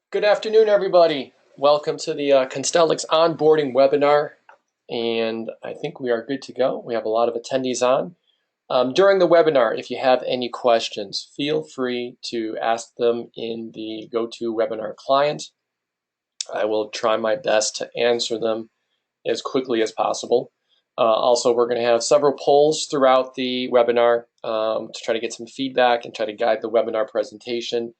Good afternoon, everybody. Welcome to the Constellix onboarding webinar, and I think we are good to go. We have a lot of attendees on. During the webinar, if you have any questions, feel free to ask them in the GoToWebinar client. I will try my best to answer them as quickly as possible. Also, we're going to have several polls throughout the webinar to try to get some feedback and try to guide the webinar presentation.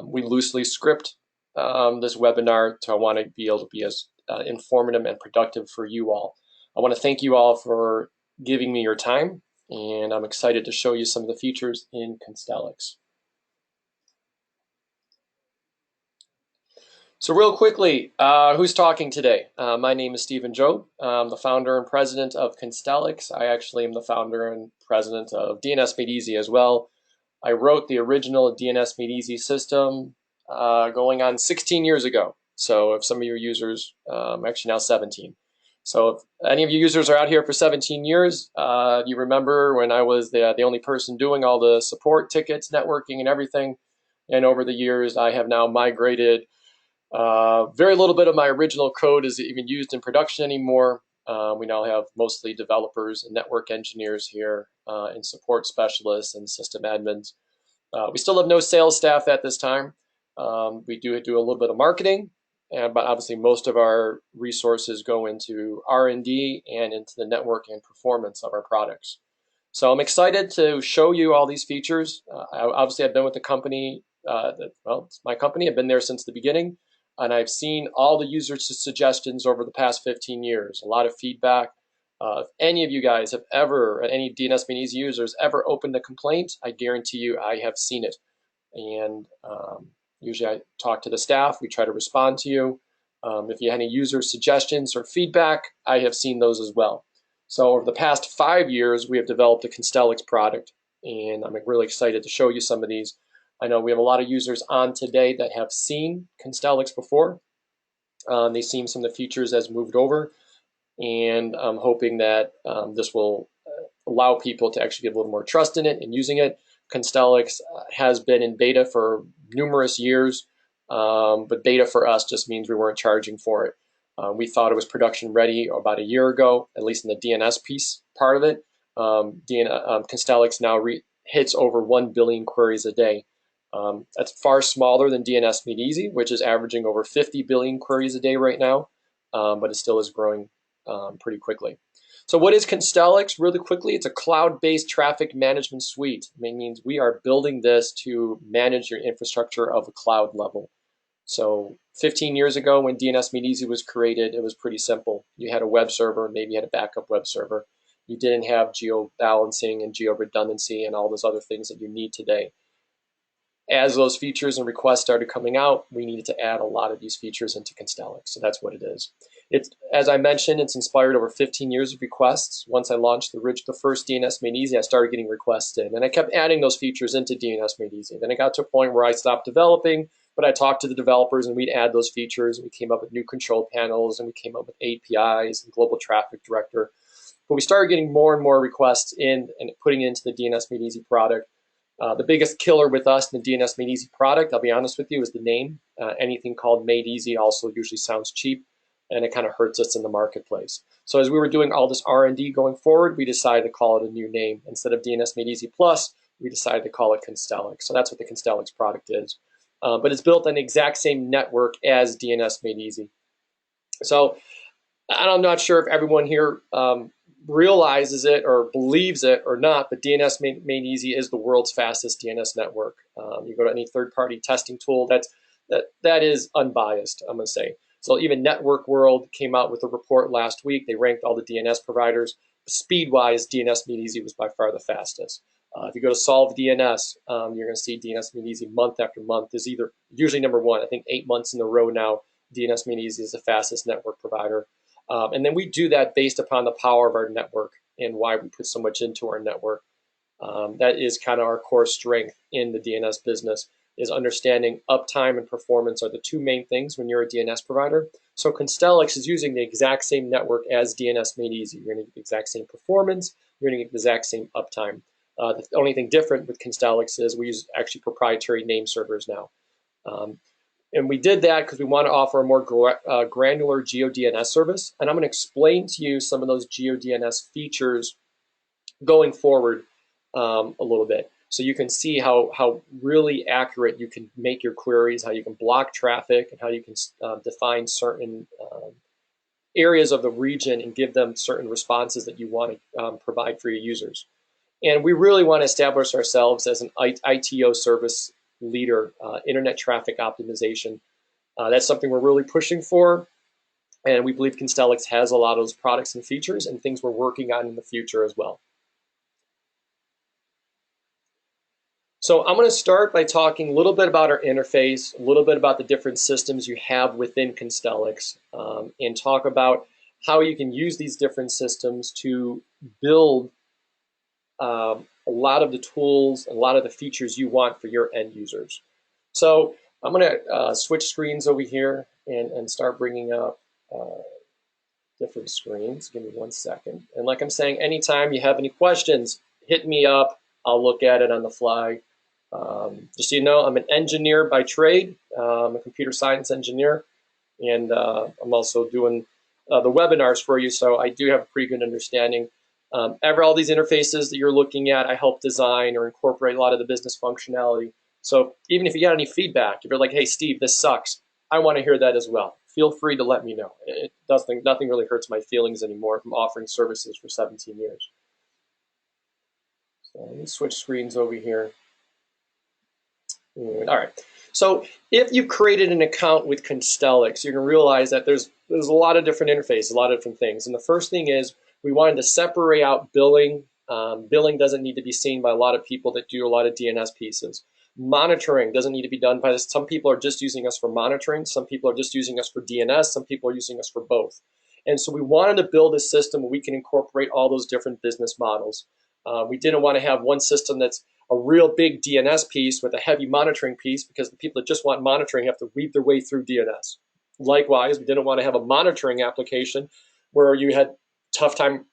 We loosely script this webinar, so I want to be able to be as informative and productive for you all. I want to thank you all for giving me your time, and I'm excited to show you some of the features in Constellix. So real quickly, who's talking today? My name is Stephen Jobe. I'm the founder and president of Constellix. I actually am the founder and president of DNS Made Easy as well. I wrote the original DNS Made Easy system going on 16 years ago. So if some of your users, actually now 17. So if any of you users are out here for 17 years, you remember when I was the only person doing all the support tickets, networking, and everything. And over the years, I have now migrated. Very little bit of my original code is even used in production anymore. We now have mostly developers and network engineers here, and support specialists and system admins. We still have no sales staff at this time. We do a little bit of marketing, but obviously most of our resources go into R&D and into the network and performance of our products. So I'm excited to show you all these features. Obviously, I've been with the company, it's my company. I've been there since the beginning, and I've seen all the user suggestions over the past 15 years, a lot of feedback. If any of you guys have ever, any DNS Made Easy users ever opened a complaint, I guarantee you I have seen it. And usually I talk to the staff, we try to respond to you. If you have any user suggestions or feedback, I have seen those as well. So over the past 5 years, we have developed a Constellix product, and I'm really excited to show you some of these. I know we have a lot of users on today that have seen Constellix before. They've seen some of the features as moved over, and I'm hoping that this will allow people to actually get a little more trust in it and using it. Constellix has been in beta for numerous years, but beta for us just means we weren't charging for it. We thought it was production ready about a year ago, at least in the DNS piece part of it. Constellix now hits over 1 billion queries a day. That's far smaller than DNS Made Easy, which is averaging over 50 billion queries a day right now, but it still is growing pretty quickly. So what is Constellix? Really quickly, it's a cloud-based traffic management suite. It means we are building this to manage your infrastructure of a cloud level. So 15 years ago when DNS Made Easy was created, it was pretty simple. You had a web server, maybe you had a backup web server. You didn't have geo-balancing and geo-redundancy and all those other things that you need today. As those features and requests started coming out, we needed to add a lot of these features into Constellix. So that's what it is. It's, as I mentioned, it's inspired over 15 years of requests. Once I launched the first DNS Made Easy, I started getting requests in, and I kept adding those features into DNS Made Easy. Then it got to a point where I stopped developing, but I talked to the developers and we'd add those features. We came up with new control panels, and we came up with APIs and global traffic director. But we started getting more and more requests in and putting it into the DNS Made Easy product. The biggest killer with us in the DNS Made Easy product, I'll be honest with you, is the name. Anything called Made Easy also usually sounds cheap, and it kind of hurts us in the marketplace. So as we were doing all this R&D going forward, we decided to call it a new name. Instead of DNS Made Easy Plus, we decided to call it Constellix. So that's what the Constellix product is. But it's built on the exact same network as DNS Made Easy. So I'm not sure if everyone here realizes it or believes it or not, but DNS Made Easy is the world's fastest DNS network. You go to any third-party testing tool, that is unbiased, I'm going to say. So even Network World came out with a report last week. They ranked all the DNS providers. Speed-wise, DNS Made Easy was by far the fastest. If you go to Solve DNS, you're going to see DNS Made Easy month after month is usually number one. I think 8 months in a row now, DNS Made Easy is the fastest network provider. And then we do that based upon the power of our network and why we put so much into our network. That is kind of our core strength in the DNS business, is understanding uptime and performance are the two main things when you're a DNS provider. So Constellix is using the exact same network as DNS Made Easy. You're going to get the exact same performance. You're going to get the exact same uptime. The only thing different with Constellix is we use actually proprietary name servers now. And we did that because we want to offer a more granular GeoDNS service. And I'm going to explain to you some of those GeoDNS features going forward a little bit. So you can see how really accurate you can make your queries, how you can block traffic, and how you can define certain areas of the region and give them certain responses that you want to provide for your users. And we really want to establish ourselves as an ITO service leader, internet traffic optimization. That's something we're really pushing for. And we believe Constellix has a lot of those products and features and things we're working on in the future as well. So I'm going to start by talking a little bit about our interface, a little bit about the different systems you have within Constellix, and talk about how you can use these different systems to build a lot of the tools, a lot of the features you want for your end users. So I'm going to switch screens over here and start bringing up different screens. Give me 1 second. And like I'm saying, anytime you have any questions, hit me up. I'll look at it on the fly. Just so you know, I'm an engineer by trade. I'm a computer science engineer, and I'm also doing the webinars for you, so I do have a pretty good understanding. All these interfaces that you're looking at, I help design or incorporate a lot of the business functionality. So even if you got any feedback, if you're like, hey, Steve, this sucks, I want to hear that as well. Feel free to let me know. Nothing really hurts my feelings anymore from offering services for 17 years. So let me switch screens over here. All right. So if you created an account with Constellix, you're going to realize that there's a lot of different interfaces, a lot of different things. And the first thing is we wanted to separate out billing. Billing doesn't need to be seen by a lot of people that do a lot of DNS pieces. Monitoring doesn't need to be done by this. Some people are just using us for monitoring. Some people are just using us for DNS. Some people are using us for both. And so we wanted to build a system where we can incorporate all those different business models. We didn't want to have one system that's a real big DNS piece with a heavy monitoring piece, because the people that just want monitoring have to weave their way through DNS. Likewise, we didn't want to have a monitoring application where you had tough time,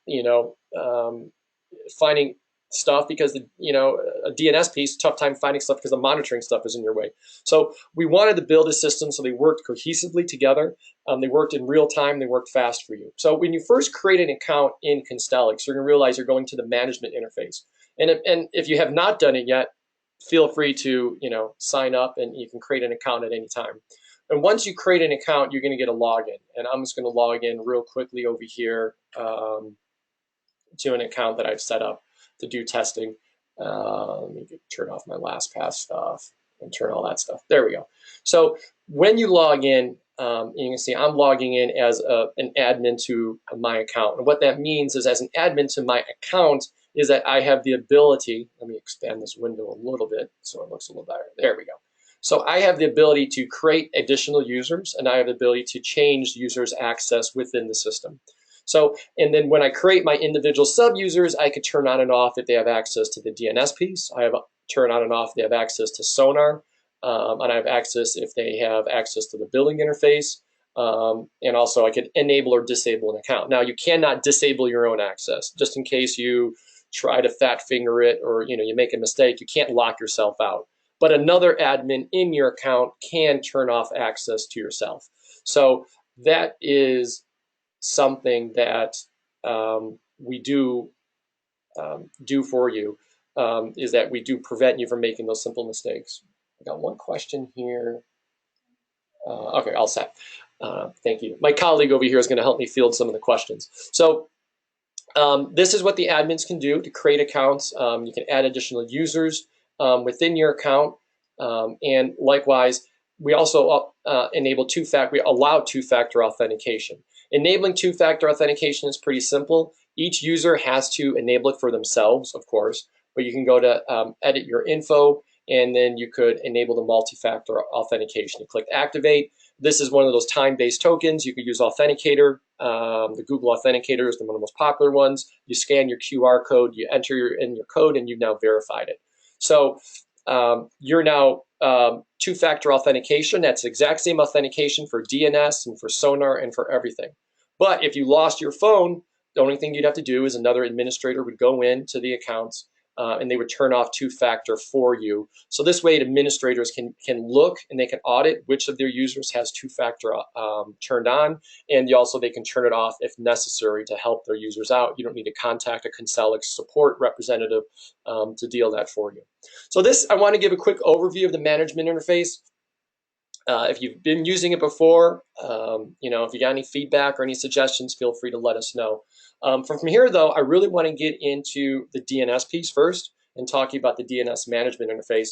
finding stuff because a DNS piece, tough time finding stuff because the monitoring stuff is in your way. So we wanted to build a system so they worked cohesively together. They worked in real time. They worked fast for you. So when you first create an account in Constellix, you're going to realize you're going to the management interface. And if you have not done it yet, feel free to sign up, and you can create an account at any time. And once you create an account, you're going to get a login. And I'm just going to log in real quickly over here to an account that I've set up to do testing. Let me turn off my LastPass stuff and turn all that stuff. There we go. So when you log in, you can see I'm logging in as an admin to my account. And what that means is, as an admin to my account, is that I have the ability, let me expand this window a little bit so it looks a little better. There we go. So I have the ability to create additional users, and I have the ability to change users' access within the system. So, and then when I create my individual sub-users, I could turn on and off if they have access to the DNS piece. I have turn on and off if they have access to Sonar, and I have access if they have access to the billing interface. And also I could enable or disable an account. Now, you cannot disable your own access. Just in case you try to fat finger it, or you make a mistake, you can't lock yourself out. But another admin in your account can turn off access to yourself. So that is something that we do for you, is that we do prevent you from making those simple mistakes. I got one question here. Okay, all set. Thank you. My colleague over here is going to help me field some of the questions. So this is what the admins can do to create accounts. You can add additional users within your account, and likewise, we also we allow two-factor authentication. Enabling two-factor authentication is pretty simple. Each user has to enable it for themselves, of course, but you can go to edit your info, and then you could enable the multi-factor authentication. You click activate. This is one of those time-based tokens. You could use Authenticator. The Google Authenticator is one of the most popular ones. You scan your QR code, you enter your code, and you've now verified it. So you're now two-factor authentication. That's the exact same authentication for DNS and for Sonar and for everything. But if you lost your phone, the only thing you'd have to do is another administrator would go into the accounts, and they would turn off two-factor for you. So this way, administrators can look and they can audit which of their users has two-factor turned on, and they can turn it off if necessary to help their users out. You don't need to contact a Constellix support representative to deal that for you. So I want to give a quick overview of the management interface. If you've been using it before, if you got any feedback or any suggestions, feel free to let us know. From here, though, I really want to get into the DNS piece first and talking about the DNS management interface.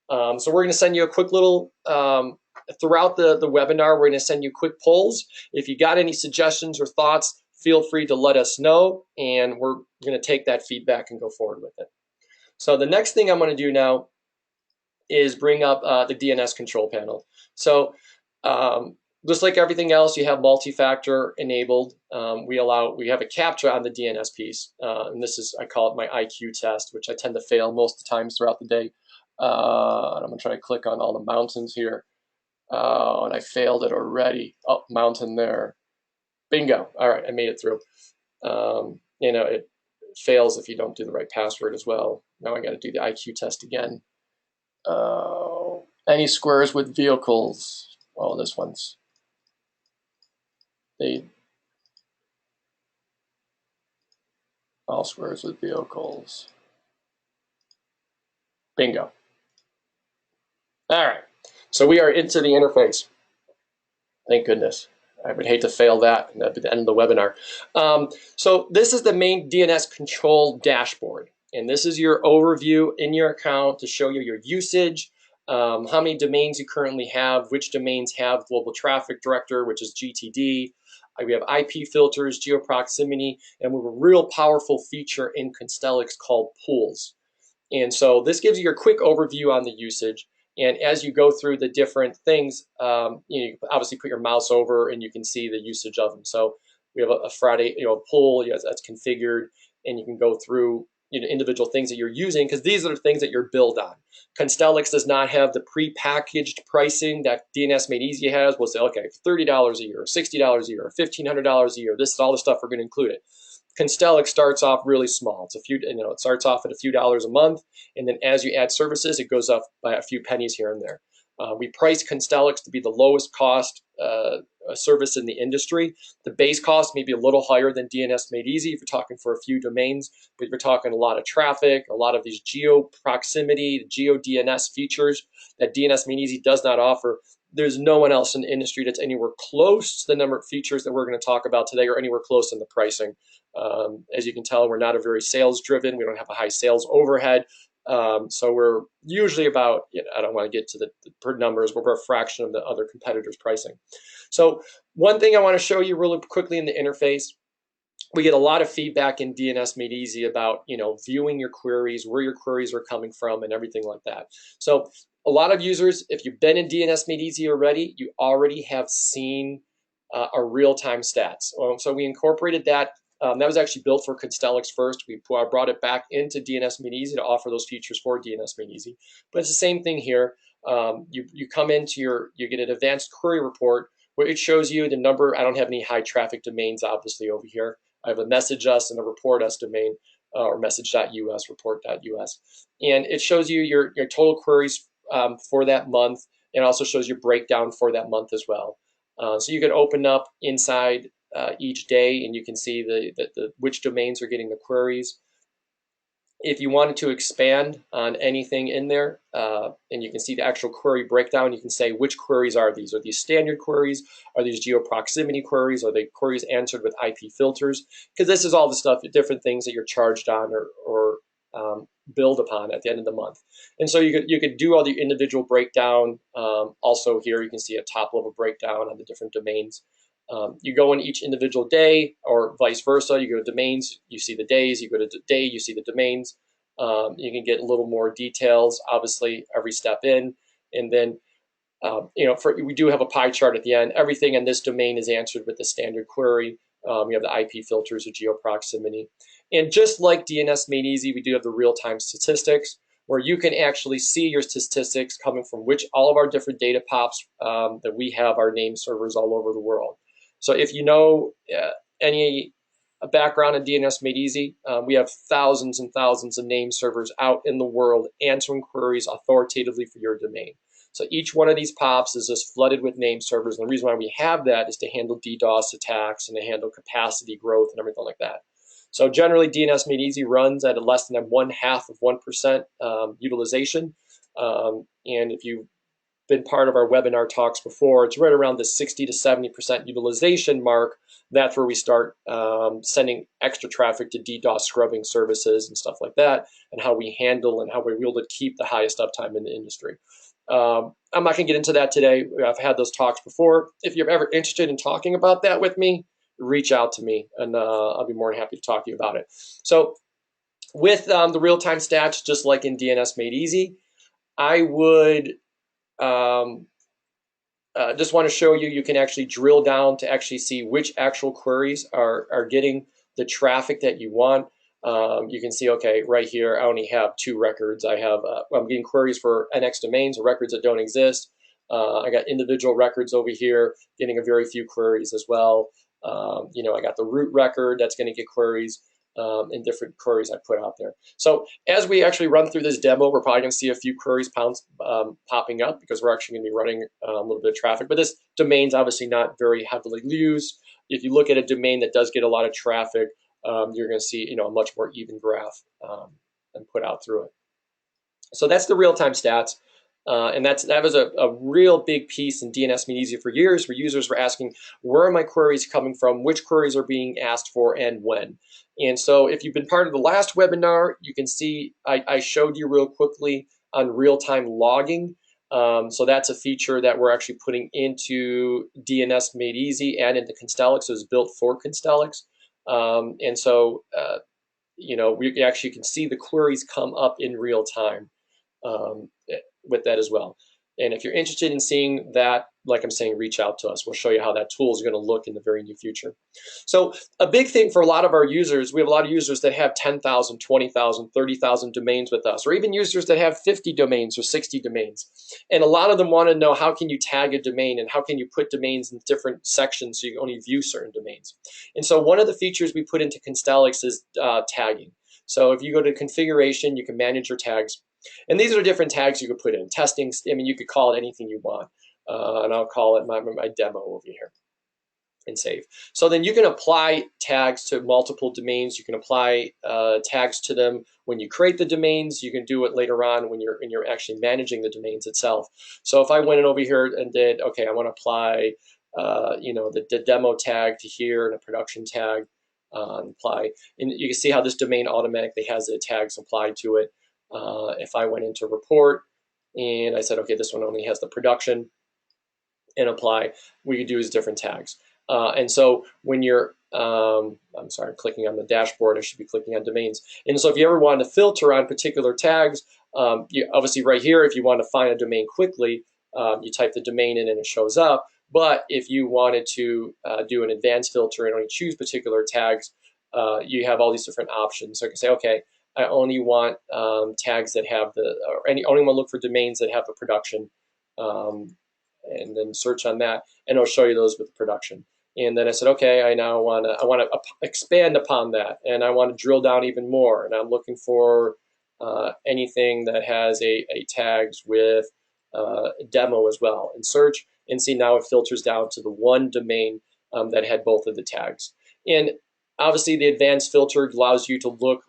So we're going to send you a quick little, throughout the webinar, we're going to send you quick polls. If you got any suggestions or thoughts, feel free to let us know, and we're going to take that feedback and go forward with it. So the next thing I'm going to do now is bring up the DNS control panel. So just like everything else, you have multi-factor enabled. We have a CAPTCHA on the DNS piece, and this is, I call it my IQ test, which I tend to fail most of the times throughout the day. And I'm gonna try to click on all the mountains here, and I failed it already. Oh, mountain there, bingo. All right, I made it through. It fails if you don't do the right password as well. Now I got to do the IQ test again. Any squares with vehicles? Well, this one's all squares with vehicles. Bingo. All right, so we are into the interface. Thank goodness. I would hate to fail that at the end of the webinar. So this is the main DNS control dashboard, and this is your overview in your account to show you your usage, how many domains you currently have, which domains have Global Traffic Director, which is GTD. We have IP filters, geoproximity, and we have a real powerful feature in Constellix called pools. And so this gives you a quick overview on the usage. And as you go through the different things, you obviously put your mouse over and you can see the usage of them. So we have a Friday, pool that's configured, and you can go through individual things that you're using, because these are the things that you're billed on. Constellix does not have the pre-packaged pricing that DNS Made Easy has. We'll say, okay, $30 a year, $60 a year, $1,500 a year. This is all the stuff we're going to include it. Constellix starts off really small. It's it starts off at a few dollars a month, and then as you add services, it goes up by a few pennies here and there. We price Constellix to be the lowest cost service in the industry. The base cost may be a little higher than DNS Made Easy if you're talking for a few domains, but if you're talking a lot of traffic, a lot of these geo proximity, GeoDNS features that DNS Made Easy does not offer, there's no one else in the industry that's anywhere close to the number of features that we're going to talk about today, or anywhere close in the pricing. As you can tell, we're not a very sales driven. We don't have a high sales overhead. So we're usually about, I don't want to get to the numbers, but we're a fraction of the other competitors' pricing. So one thing I want to show you really quickly in the interface, we get a lot of feedback in DNS Made Easy about, viewing your queries, where your queries are coming from, and everything like that. So a lot of users, if you've been in DNS Made Easy already, you already have seen our real-time stats. So we incorporated that. That was actually built for Constellix first. We brought it back into DNS Made Easy to offer those features for DNS Made Easy. But it's the same thing here. You come into you get an advanced query report where it shows you the number. I don't have any high traffic domains, obviously, over here. I have a message us and a report us domain, or message.us, report.us. And it shows you your total queries for that month, and also shows your breakdown for that month as well. So you can open up inside each day, and you can see which domains are getting the queries. If you wanted to expand on anything in there, and you can see the actual query breakdown, you can say which queries are these. Are these standard queries? Are these geoproximity queries? Are they queries answered with IP filters? Because this is all the stuff, different things that you're charged on or billed upon at the end of the month. And so you could do all the individual breakdown. Also here you can see a top level breakdown on the different domains. You go in each individual day, or vice versa. You go to domains, you see the days. You go to day, you see the domains. You can get a little more details, obviously, every step in. And then, we do have a pie chart at the end. Everything in this domain is answered with the standard query. We have the IP filters or geoproximity. And just like DNS Made Easy, we do have the real-time statistics, where you can actually see your statistics coming from all of our different data pops that we have our name servers all over the world. So if you know any a background in DNS Made Easy. We have thousands and thousands of name servers out in the world answering queries authoritatively for your domain. So each one of these pops is just flooded with name servers. And the reason why we have that is to handle DDoS attacks and to handle capacity growth and everything like that. So generally, DNS Made Easy runs at a less than 0.5% utilization. And if you've been part of our webinar talks before, it's right around the 60 to 70% utilization mark. That's where we start sending extra traffic to DDoS scrubbing services and stuff like that, and how we handle and how we're able to keep the highest uptime in the industry. I'm not going to get into that today. I've had those talks before. If you're ever interested in talking about that with me, reach out to me, and I'll be more than happy to talk to you about it. So with the real-time stats, just like in DNS Made Easy, I would just want to show you, you can actually drill down to actually see which actual queries are getting the traffic that you want. You can see, okay, right here, I only have 2 records. I'm getting queries for NX domains, or records that don't exist. I got individual records over here getting a very few queries as well. I got the root record that's going to get queries. And different queries I put out there. So as we actually run through this demo, we're probably going to see a few queries popping up, because we're actually going to be running a little bit of traffic. But this domain's obviously not very heavily used. If you look at a domain that does get a lot of traffic, you're going to see a much more even graph and put out through it. So that's the real-time stats. And that was a real big piece in DNS Made Easy for years, where users were asking, where are my queries coming from, which queries are being asked for, and when. And so if you've been part of the last webinar, you can see I showed you real quickly on real-time logging. So that's a feature that we're actually putting into DNS Made Easy and into Constellix. It was built for Constellix. And so, we actually can see the queries come up in real time. With that as well. And if you're interested in seeing that, like I'm saying, reach out to us. We'll show you how that tool is going to look in the very near future. So a big thing for a lot of our users, we have a lot of users that have 10,000, 20,000, 30,000 domains with us, or even users that have 50 domains or 60 domains. And a lot of them want to know, how can you tag a domain, and how can you put domains in different sections so you can only view certain domains. And so one of the features we put into Constellix is tagging. So if you go to configuration, you can manage your tags. And these are different tags you could put in. Testing, you could call it anything you want. And I'll call it my demo over here and save. So then you can apply tags to multiple domains. You can apply tags to them when you create the domains. You can do it later on when you're actually managing the domains itself. So if I went in over here and did, okay, I want to apply the demo tag to here and a production tag, apply. And you can see how this domain automatically has the tags applied to it. If I went into report and I said, okay, this one only has the production, and apply, we could use different tags. And so when you're, I'm sorry, clicking on the dashboard, I should be clicking on domains. And so if you ever wanted to filter on particular tags, obviously right here, if you want to find a domain quickly, you type the domain in and it shows up. But if you wanted to do an advanced filter and only choose particular tags, you have all these different options. So you can say, okay, I only want tags that have only want to look for domains that have the production, and then search on that, and it'll show you those with production. And then I said, okay, I want to expand upon that, and I want to drill down even more, and I'm looking for anything that has a tags with demo as well, and search, and see now it filters down to the one domain that had both of the tags. And obviously the advanced filter allows you to look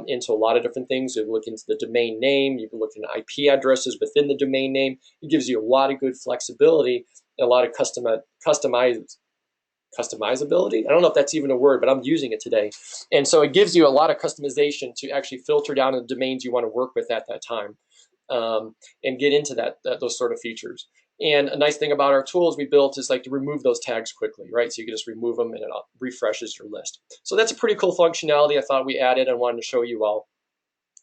into a lot of different things. You can look into the domain name, you can look into IP addresses within the domain name. It gives you a lot of good flexibility and a lot of customizability. I don't know if that's even a word, but I'm using it today. And so it gives you a lot of customization to actually filter down the domains you want to work with at that time, and get into those sort of features. And a nice thing about our tools we built is like to remove those tags quickly, right? So you can just remove them and it refreshes your list. So that's a pretty cool functionality I thought we added and wanted to show you all.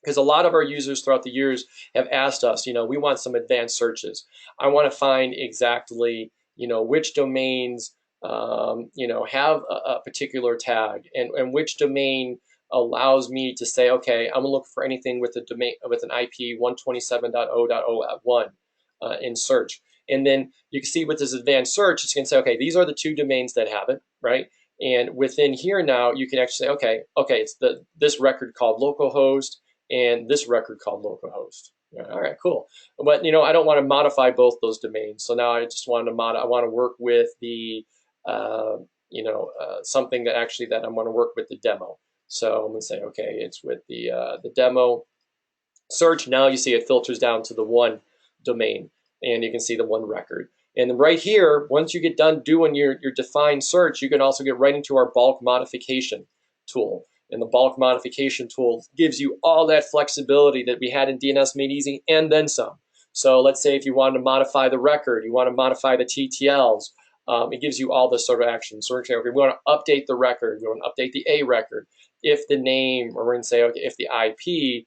Because a lot of our users throughout the years have asked us, we want some advanced searches. I want to find exactly, which domains, have a particular tag, and which domain allows me to say, okay, I'm gonna look for anything with a domain with an IP 127.0.0.1 in search. And then you can see with this advanced search, it's going to say, okay, these are the 2 domains that have it, right? And within here now, you can actually say, okay, it's this record called localhost and this record called localhost. All right, cool. But I don't want to modify both those domains. So now I just want to I want to work with the something that I want to work with the demo. So I'm going to say, okay, it's with the demo search. Now you see it filters down to the one domain, and you can see the one record. And right here, once you get done doing your defined search, you can also get right into our bulk modification tool. And the bulk modification tool gives you all that flexibility that we had in DNS Made Easy and then some. So let's say if you wanted to modify the record, you want to modify the TTLs, it gives you all this sort of action. So we're going to say, okay, we want to update the record, we want to update the A record. If the name, or we're going to say, okay, if the IP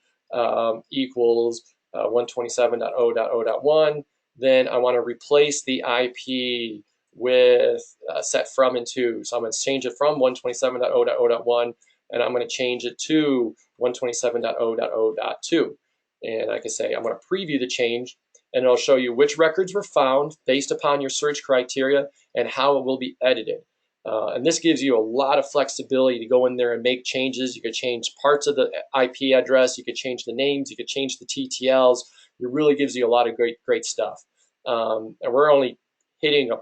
equals 127.0.0.1, then I want to replace the IP with set from and to. So I'm going to change it from 127.0.0.1, and I'm going to change it to 127.0.0.2. And I can say I'm going to preview the change, and it'll show you which records were found based upon your search criteria and how it will be edited. And this gives you a lot of flexibility to go in there and make changes. You could change parts of the IP address. You could change the names. You could change the TTLs. It really gives you a lot of great stuff. And we're only hitting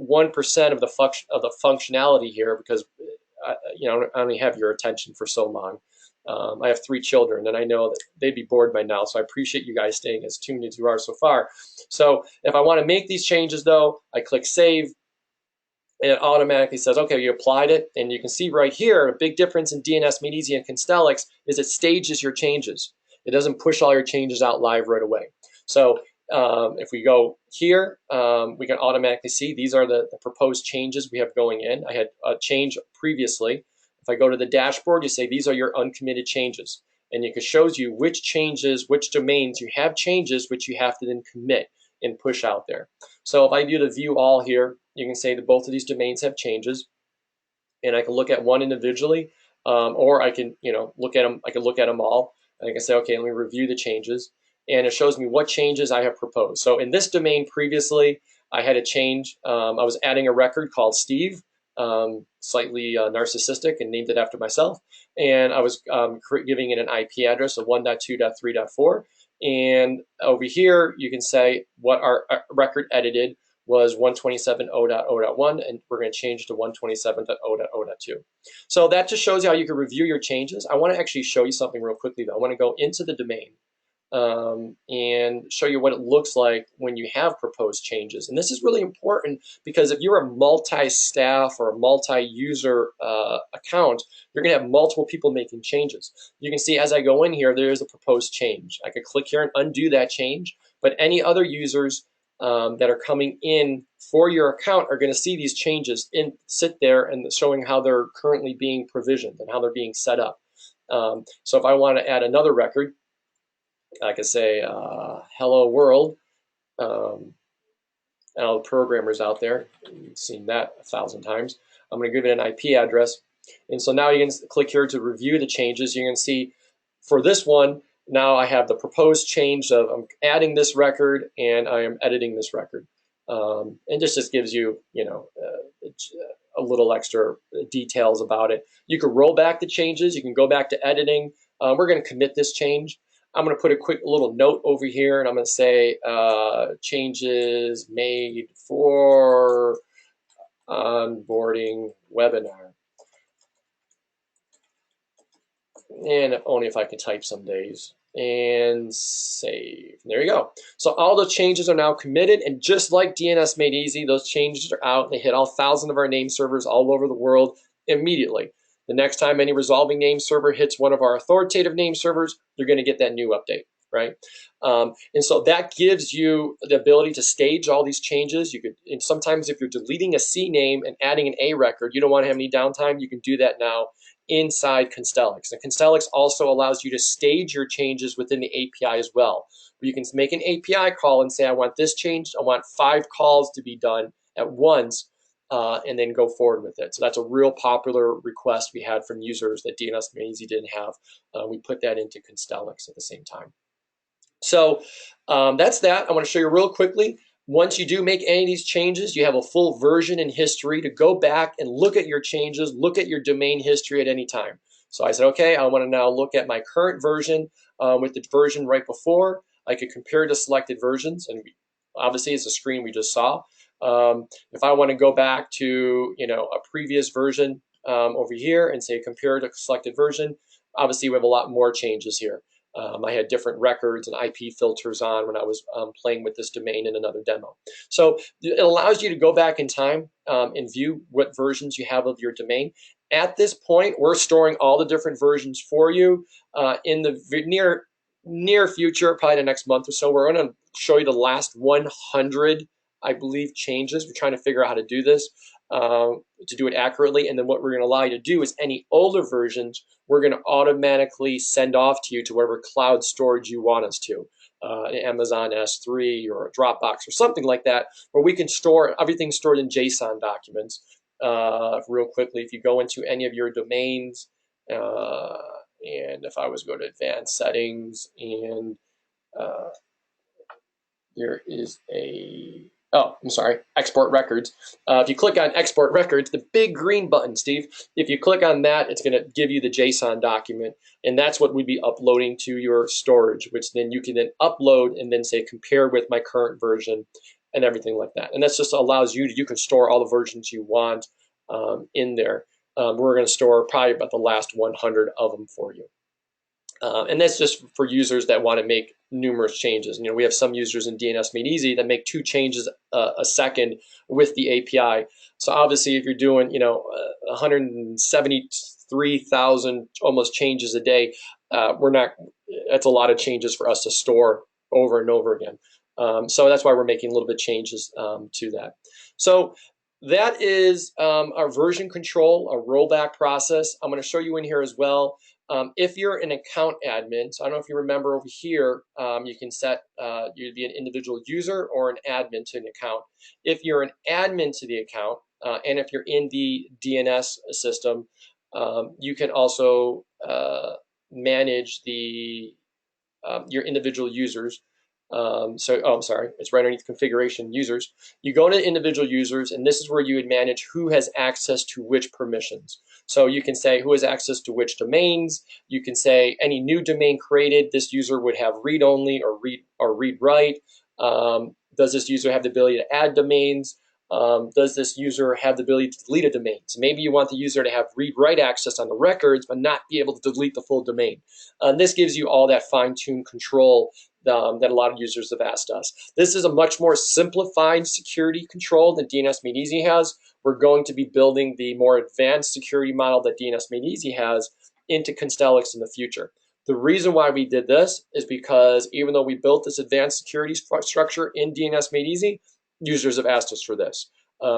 1% of the functionality here because I only have your attention for so long. I have 3 children, and I know that they'd be bored by now. So I appreciate you guys staying as tuned as you are so far. So if I want to make these changes, though, I click Save. And it automatically says, okay, you applied it. And you can see right here, a big difference in DNS Made Easy and Constellix is it stages your changes. It doesn't push all your changes out live right away. So if we go here, we can automatically see these are the proposed changes we have going in. I had a change previously. If I go to the dashboard, you say these are your uncommitted changes. And it shows you which changes, which domains you have changes, which you have to then commit and push out there. So if I do the view all here, you can say that both of these domains have changes, and I can look at one individually, or I can look at them. I can look at them all, and I can say, okay, let me review the changes, and it shows me what changes I have proposed. So in this domain previously, I had a change. I was adding a record called Steve, slightly narcissistic, and named it after myself, and I was giving it an IP address of 1.2.3.4. And over here, you can say what our record edited was 127.0.0.1, and we're going to change to 127.0.0.2. So that just shows you how you can review your changes. I want to actually show you something real quickly, though. I want to go into the domain and show you what it looks like when you have proposed changes. And this is really important because if you're a multi-staff or a multi-user account, you're going to have multiple people making changes. You can see as I go in here, there's a proposed change. I could click here and undo that change, but any other users that are coming in for your account are going to see these changes sit there and showing how they're currently being provisioned and how they're being set up. So if I want to add another record, I could say hello world, and all the programmers out there, you've seen that 1,000 times. I'm going to give it an IP address, and so now you can click here to review the changes. You can see for this one, now I have the proposed change of I'm adding this record and I am editing this record. And this just gives you, a little extra details about it. You can roll back the changes. You can go back to editing. We're going to commit this change. I'm going to put a quick little note over here, and I'm going to say changes made for onboarding webinar. And only if I can type some days. And save. There you go. So all the changes are now committed, and just like DNS Made Easy, those changes are out. They hit all 1,000 of our name servers all over the world immediately. The next time any resolving name server hits one of our authoritative name servers, they're going to get that new update, right? And so that gives you the ability to stage all these changes. You could, and sometimes if you're deleting a C name and adding an A record, you don't want to have any downtime, you can do that now inside Constellix. And Constellix also allows you to stage your changes within the API as well. Where you can make an API call and say, I want this changed, I want 5 calls to be done at once, and then go forward with it. So that's a real popular request we had from users that DNS Made Easy didn't have. We put that into Constellix at the same time. So that's that. I want to show you real quickly Once you do make any of these changes, you have a full version and history to go back and look at your changes, look at your domain history at any time. So I said, okay, I want to now look at my current version with the version right before. I could compare to selected versions, and obviously it's a screen we just saw. If I want to go back to a previous version over here and say compare to selected version, obviously we have a lot more changes here. I had different records and IP filters on when I was playing with this domain in another demo. So it allows you to go back in time and view what versions you have of your domain. At this point, we're storing all the different versions for you. In the near future, probably the next month or so, we're going to show you the last 100, I believe, changes. We're trying to figure out how to do this, to do it accurately. And then what we're going to allow you to do is any older versions, we're going to automatically send off to you to whatever cloud storage you want us to, Amazon S3 or a Dropbox or something like that, where we can store everything stored in JSON documents. Real quickly, if you go into any of your domains, and if I was to go to advanced settings, and there is a, oh, I'm sorry, export records. If you click on export records, the big green button, Steve, if you click on that, it's going to give you the JSON document, and that's what we'd be uploading to your storage, which then you can then upload and then say compare with my current version and everything like that. And that just allows you to, you can store all the versions you want in there. We're going to store probably about the last 100 of them for you. And that's just for users that want to make numerous changes. We have some users in DNS Made Easy that make 2 changes a second with the API. So obviously, if you're doing 173,000 almost changes a day, we're not. That's a lot of changes for us to store over and over again. So that's why we're making a little bit changes to that. So that is our version control, a rollback process. I'm going to show you in here as well. If you're an account admin, so I don't know if you remember over here, you can set, you'd be an individual user or an admin to an account. If you're an admin to the account, and if you're in the DNS system, you can also manage the your individual users. I'm sorry, it's right underneath configuration users. You go to individual users, and this is where you would manage who has access to which permissions. So you can say who has access to which domains. You can say any new domain created, this user would have read-only or read-write. Does this user have the ability to add domains? Does this user have the ability to delete a domain? So maybe you want the user to have read-write access on the records, but not be able to delete the full domain. This gives you all that fine-tuned control that a lot of users have asked us. This is a much more simplified security control than DNS Made Easy has. We're going to be building the more advanced security model that DNS Made Easy has into Constellix in the future. The reason why we did this is because even though we built this advanced security structure in DNS Made Easy, users have asked us for this.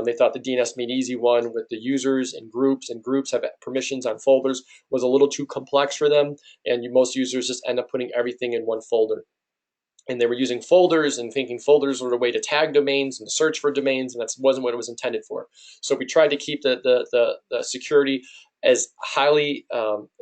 They thought the DNS Made Easy one with the users and groups have permissions on folders was a little too complex for them, and most users just end up putting everything in one folder. And they were using folders and thinking folders were a way to tag domains and to search for domains, and that wasn't what it was intended for. So we tried to keep the security as highly,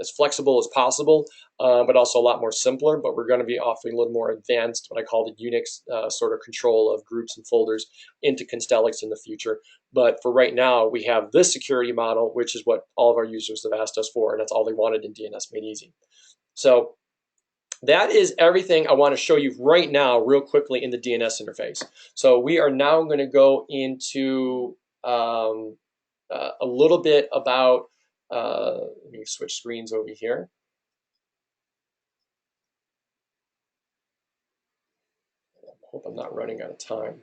as flexible as possible, but also a lot more simpler. But we're going to be offering a little more advanced, what I call the Unix sort of control of groups and folders into Constellix in the future. But for right now, we have this security model, which is what all of our users have asked us for, and that's all they wanted in DNS Made Easy. So that is everything I want to show you right now real quickly in the DNS interface. So we are now going to go into a little bit about, let me switch screens over here. I hope I'm not running out of time.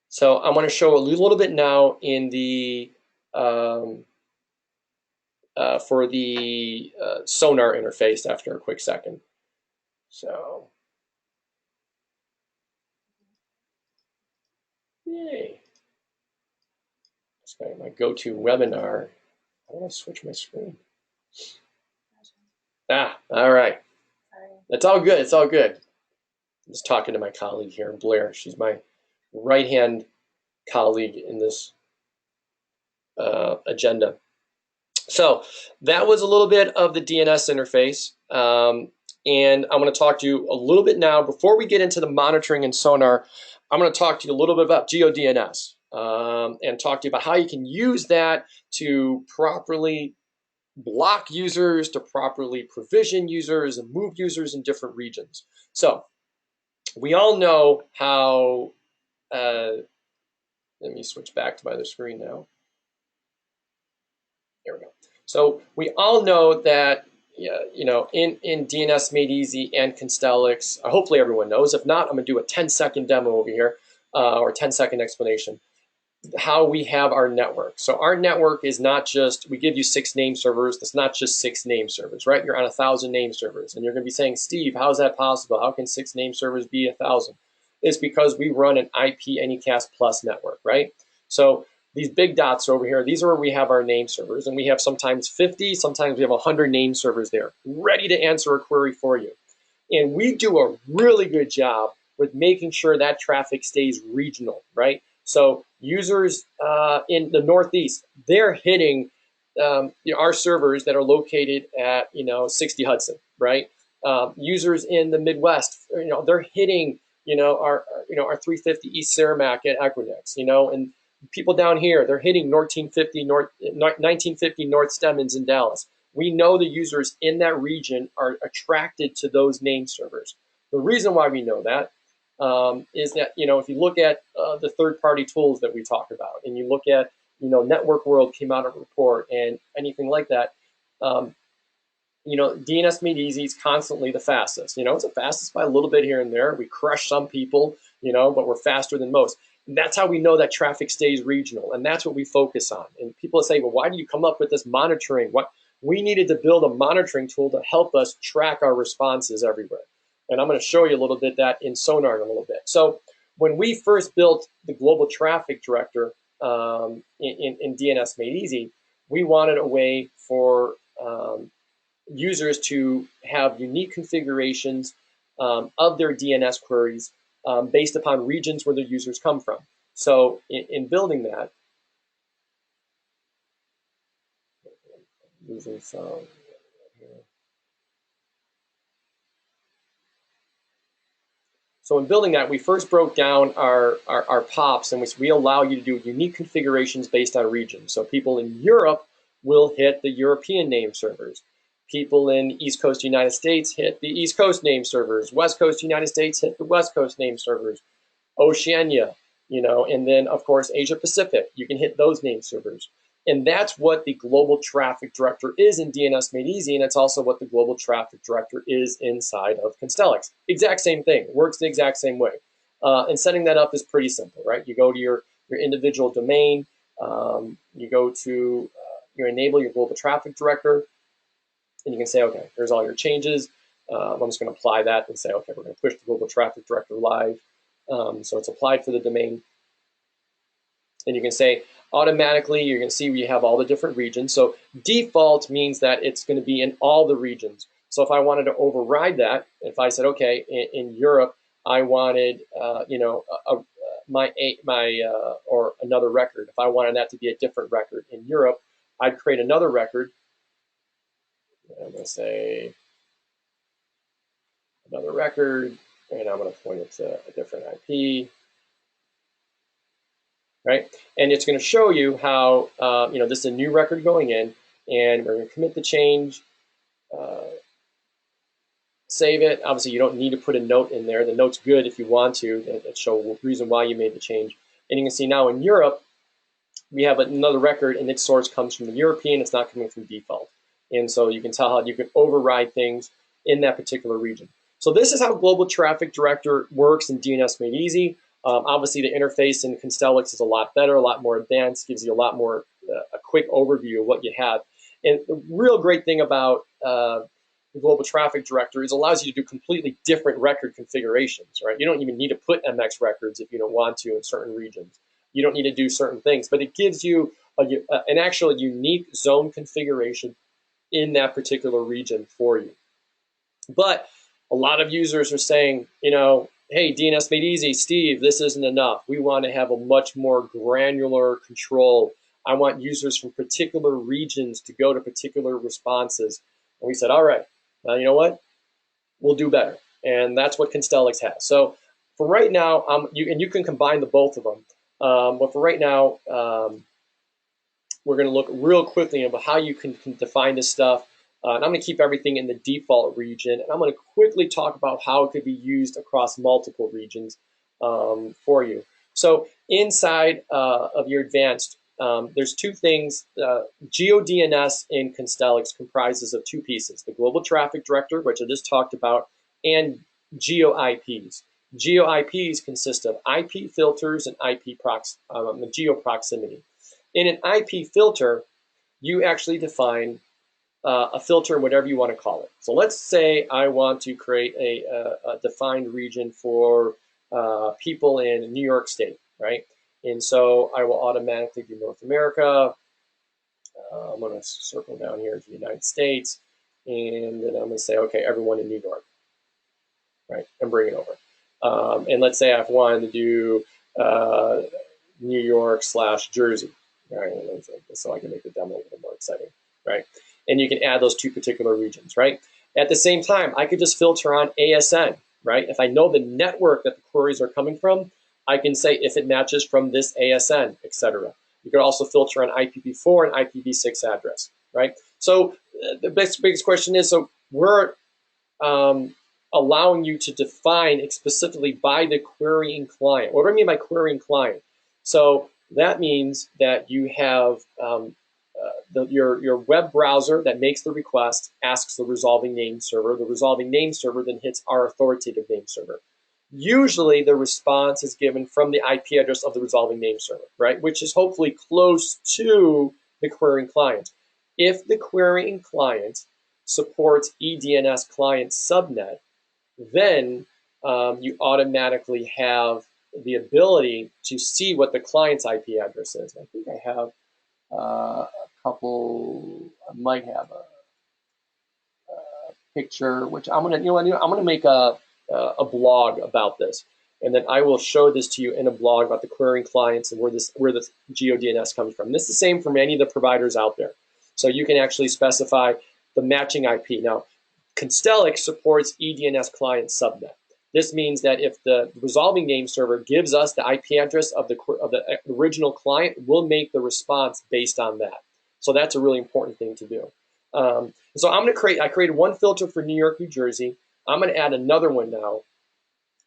So I want to show a little bit now in the for the Sonar interface after a quick second. So, yay. That's my go-to webinar. I want to switch my screen. All right. It's all good. It's all good. I'm just talking to my colleague here, Blair. She's my right-hand colleague in this agenda. So that was a little bit of the DNS interface. And I'm going to talk to you a little bit now, before we get into the monitoring and Sonar, I'm going to talk to you a little bit about GeoDNS, and talk to you about how you can use that to properly block users, to properly provision users, and move users in different regions. So we all know how, let me switch back to my other screen now. There we go. So we all know that, in DNS Made Easy and Constellix, hopefully everyone knows. If not, I'm going to do a 10-second demo over here, or 10-second explanation, how we have our network. So our network is not just, we give you 6 name servers. That's not just 6 name servers, right? You're on 1,000 name servers. And you're going to be saying, Steve, how is that possible? How can 6 name servers be 1,000? It's because we run an IP Anycast Plus network, right? So these big dots over here, these are where we have our name servers. And we have sometimes 50, sometimes we have 100 name servers there, ready to answer a query for you. And we do a really good job with making sure that traffic stays regional, right? So users in the Northeast, they're hitting our servers that are located at 60 Hudson, right? Users in the Midwest, they're hitting our 350 East Cermak at Equinix, and people down here, they're hitting 1950 North Stemmons in Dallas. We know the users in that region are attracted to those name servers. The reason why we know that is that, if you look at the third-party tools that we talk about, and you look at, Network World came out of a report and anything like that, DNS Made Easy is constantly the fastest. It's the fastest by a little bit here and there. We crush some people, but we're faster than most. And that's how we know that traffic stays regional, and that's what we focus on. And people say, well, why do you come up with this monitoring? We needed to build a monitoring tool to help us track our responses everywhere. And I'm going to show you a little bit that in Sonar in a little bit. So when we first built the global traffic director in DNS Made Easy, we wanted a way for users to have unique configurations of their DNS queries based upon regions where their users come from. So in building that, losing some here. So in building that, we first broke down our POPs, in which we allow you to do unique configurations based on region. So people in Europe will hit the European name servers. People in East Coast United States hit the East Coast name servers. West Coast United States hit the West Coast name servers. Oceania, and then of course Asia Pacific, you can hit those name servers. And that's what the global traffic director is in DNS Made Easy, and it's also what the global traffic director is inside of Constellix. Exact same thing, works the exact same way. And setting that up is pretty simple, right? You go to your individual domain, you go to, you enable your global traffic director, and you can say, okay, here's all your changes. I'm just going to apply that and say, okay, we're going to push the global traffic director live. So it's applied for the domain. And you can say, automatically, you're going to see we have all the different regions. So default means that it's going to be in all the regions. So if I wanted to override that, if I said, okay, in Europe, I wanted, or another record. If I wanted that to be a different record in Europe, I'd create another record. I'm going to say another record, and I'm going to point it to a different IP. Right? And it's going to show you how, this is a new record going in, and we're going to commit the change, save it. Obviously, you don't need to put a note in there. The note's good if you want to. It shows the reason why you made the change. And you can see now in Europe, we have another record, and its source comes from the European. It's not coming from default. And so you can tell how you can override things in that particular region. So this is how Global Traffic Director works in DNS Made Easy. Obviously, the interface in Constellix is a lot better, a lot more advanced, gives you a lot more, a quick overview of what you have. And the real great thing about the Global Traffic Director is it allows you to do completely different record configurations, right? You don't even need to put MX records if you don't want to in certain regions. You don't need to do certain things, but it gives you an actual unique zone configuration in that particular region for you. But a lot of users are saying, hey, DNS Made Easy, Steve, this isn't enough. We want to have a much more granular control. I want users from particular regions to go to particular responses. And we said, all right, now you know what? will do better. And that's what Constellix has. So for right now, you can combine the both of them. But for right now, we're going to look real quickly about how you can define this stuff. And I'm going to keep everything in the default region. And I'm going to quickly talk about how it could be used across multiple regions for you. So inside of your advanced, there's two things. GeoDNS in Constellix comprises of two pieces: the Global Traffic Director, which I just talked about, and GeoIPs. GeoIPs consist of IP filters and geo proximity. In an IP filter, you actually define a filter, whatever you want to call it. So let's say I want to create a defined region for people in New York State, right? And so I will automatically do North America. I'm going to circle down here to the United States, and then I'm going to say, okay, everyone in New York, right? And bring it over. And let's say I've wanted to do New York / Jersey, right? So I can make the demo a little more exciting, right? And you can add those two particular regions, right? At the same time, I could just filter on ASN, right? If I know the network that the queries are coming from, I can say if it matches from this ASN, etc. You could also filter on IPv4 and IPv6 address, right? So the biggest question is, so we're allowing you to define specifically by the querying client. What do I mean by querying client? So that means that you have your web browser that makes the request, asks the resolving name server. The resolving name server then hits our authoritative name server. Usually the response is given from the IP address of the resolving name server, right? Which is hopefully close to the querying client. If the querying client supports eDNS client subnet, then you automatically have the ability to see what the client's IP address is. I think I have a couple. I might have a picture, which I'm gonna make a blog about this, and then I will show this to you in a blog about the querying clients and where the GeoDNS comes from. This is the same for many of the providers out there. So you can actually specify the matching IP. Now, Constellix supports eDNS client subnet. This means that if the resolving name server gives us the IP address of the original client, we'll make the response based on that. So that's a really important thing to do. So I created one filter for New York, New Jersey. I'm going to add another one now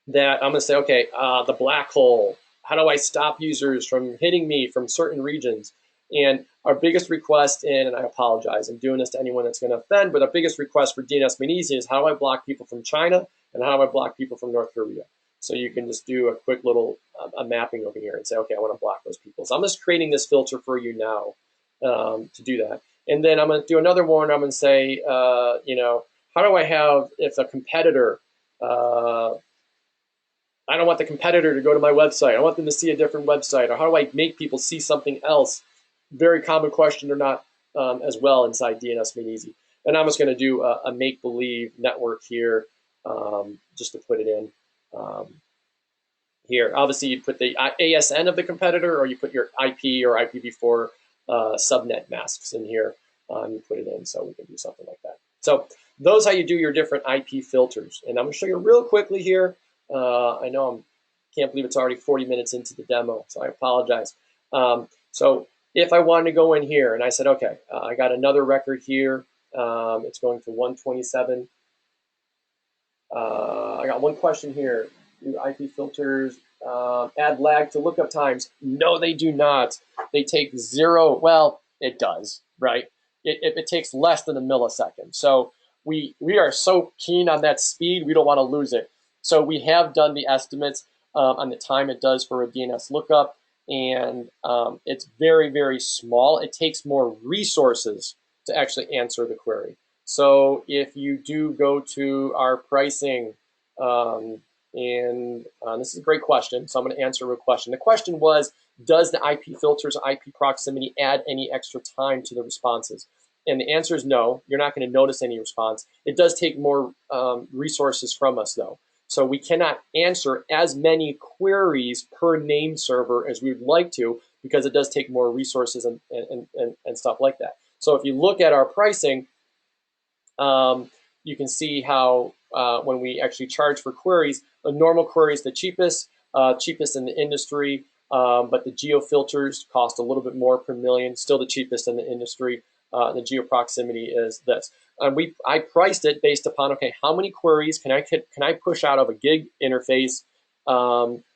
that I'm going to say, okay, the black hole. How do I stop users from hitting me from certain regions? And our biggest request, and I apologize, I'm doing this to anyone that's going to offend, but our biggest request for DNS Made Easy is how do I block people from China and how do I block people from North Korea? So you can just do a quick little mapping over here and say, okay, I want to block those people. So I'm just creating this filter for you now to do that. And then I'm going to do another one. I'm going to say, how do I have, if a competitor, I don't want the competitor to go to my website. I want them to see a different website. Or how do I make people see something else? Very common question or not as well inside DNS Made Easy. And I'm just going to do a make-believe network here just to put it in here. Obviously, you put the ASN of the competitor, or you put your IP or IPv4 subnet masks in here. You put it in, so we can do something like that. So those are how you do your different IP filters. And I'm going to show you real quickly here. I know I can't believe it's already 40 minutes into the demo, so I apologize. So if I wanted to go in here and I said, okay, I got another record here. It's going to 127. I got one question here. Do IP filters add lag to lookup times? No, they do not. They take zero. Well, it does, right? It takes less than a millisecond. So we are so keen on that speed, we don't want to lose it. So we have done the estimates on the time it does for a DNS lookup, and it's very, very small. It takes more resources to actually answer the query. So if you do go to our pricing, and this is a great question, so I'm going to answer a question. The question was, does the IP filters or IP proximity add any extra time to the responses? And the answer is no. You're not going to notice any response. It does take more resources from us, though. So we cannot answer as many queries per name server as we would like to, because it does take more resources and stuff like that. So if you look at our pricing, you can see how when we actually charge for queries, a normal query is the cheapest in the industry, but the geo filters cost a little bit more per million, still the cheapest in the industry. The geo proximity is this. I priced it based upon, okay, how many queries can I push out of a gig interface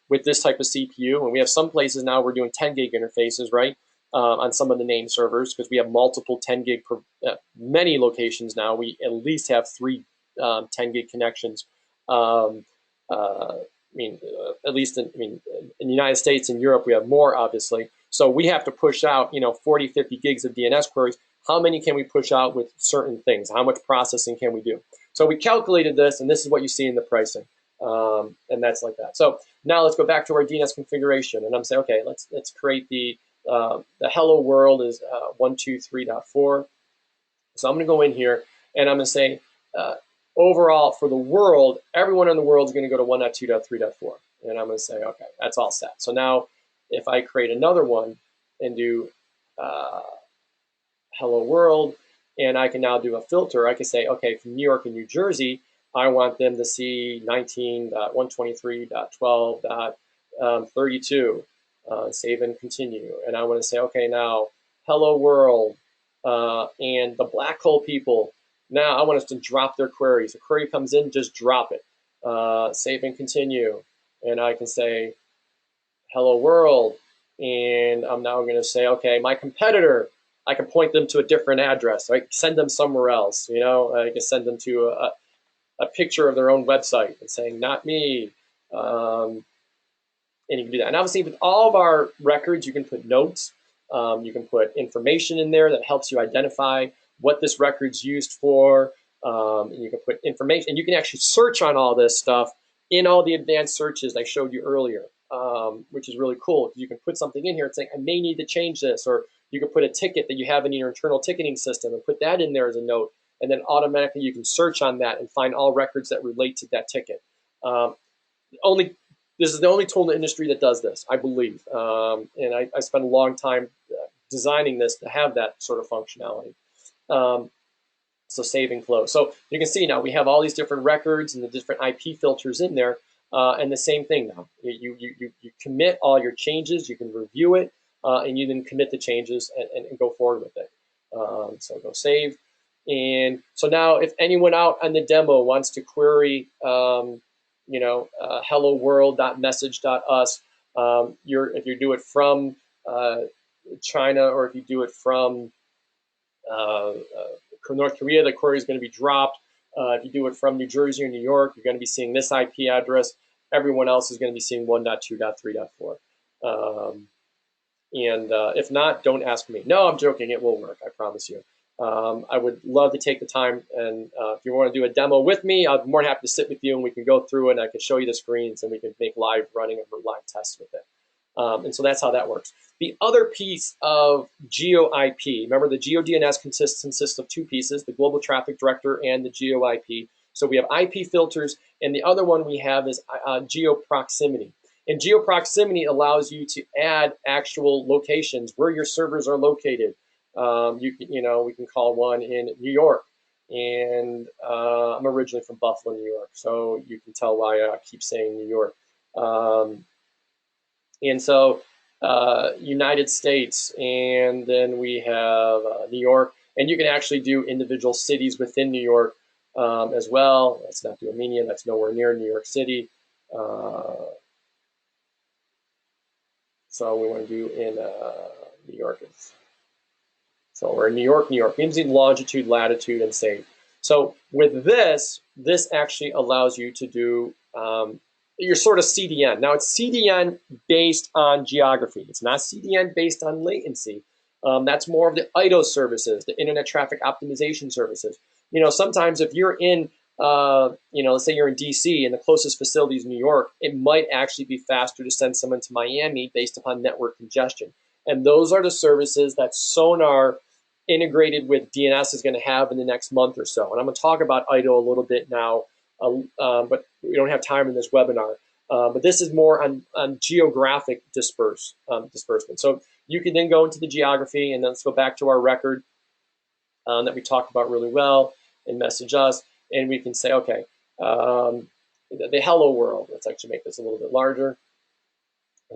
with this type of CPU? And we have some places now we're doing 10 gig interfaces, right? On some of the name servers, because we have multiple 10 gig per many locations now. We at least have 3 10 gig connections. At least in the United States and Europe, we have more, obviously. So we have to push out, 40, 50 gigs of DNS queries. How many can we push out with certain things? How much processing can we do? So we calculated this, and this is what you see in the pricing. And that's like that. So now let's go back to our DNS configuration, and I'm saying, okay, let's create the hello world is 123.4. So I'm going to go in here, and I'm going to say, overall, for the world, everyone in the world is going to go to 1.2.3.4. And I'm going to say, okay, that's all set. So now if I create another one and do hello world, and I can now do a filter, I can say, okay, from New York and New Jersey, I want them to see 19.123.12.32. Save and continue. And I want to say, okay, now, hello world, and the black hole people, now I want us to drop their queries. A query comes in, just drop it. Save and continue. And I can say, hello world. And I'm now going to say, okay, my competitor, I can point them to a different address. I can send them somewhere else. I can send them to a picture of their own website and saying, not me. And you can do that. And obviously, with all of our records, you can put notes. You can put information in there that helps you identify what this record's used for. And you can put information. And you can actually search on all this stuff in all the advanced searches I showed you earlier, which is really cool. You can put something in here and say, I may need to change this. Or you can put a ticket that you have in your internal ticketing system and put that in there as a note. And then automatically you can search on that and find all records that relate to that ticket. This is the only tool in the industry that does this, I believe. And I spent a long time designing this to have that sort of functionality. So save and close. So you can see now we have all these different records and the different IP filters in there. And the same thing now. You commit all your changes, you can review it, and you then commit the changes and go forward with it. So go save. And so now if anyone out on the demo wants to query hello world.message.us, if you do it from China, or if you do it from North Korea, the query is going to be dropped. If you do it from New Jersey or New York, you're going to be seeing this IP address. Everyone else is going to be seeing 1.2.3.4. If not, don't ask me. No, I'm joking. It will work. I promise you. I would love to take the time, and if you want to do a demo with me, I'd be more than happy to sit with you and we can go through it, and I can show you the screens and we can make live running or live tests with it. And so that's how that works. The other piece of GeoIP, remember the GeoDNS consists of 2 pieces, the Global Traffic Director and the GeoIP. So we have IP filters, and the other one we have is GeoProximity. And GeoProximity allows you to add actual locations where your servers are located. We can call one in New York, and I'm originally from Buffalo, New York, so you can tell why I keep saying New York. And so United States, and then we have New York, and you can actually do individual cities within New York as well. Let's not do Armenia, that's nowhere near New York City. So we want to do in New York. So we're in New York, New York. Means longitude, latitude, and save. So with this actually allows you to do your sort of CDN. Now it's CDN based on geography. It's not CDN based on latency. That's more of the IDO services, the Internet Traffic Optimization services. Sometimes if you're in, let's say you're in DC and the closest facility is New York, it might actually be faster to send someone to Miami based upon network congestion. And those are the services that Sonar integrated with DNS is going to have in the next month or so. And I'm going to talk about IDO a little bit now, but we don't have time in this webinar. But this is more on geographic disbursement. So you can then go into the geography, and then let's go back to our record that we talked about really well and message us. And we can say, okay, the hello world. Let's actually make this a little bit larger.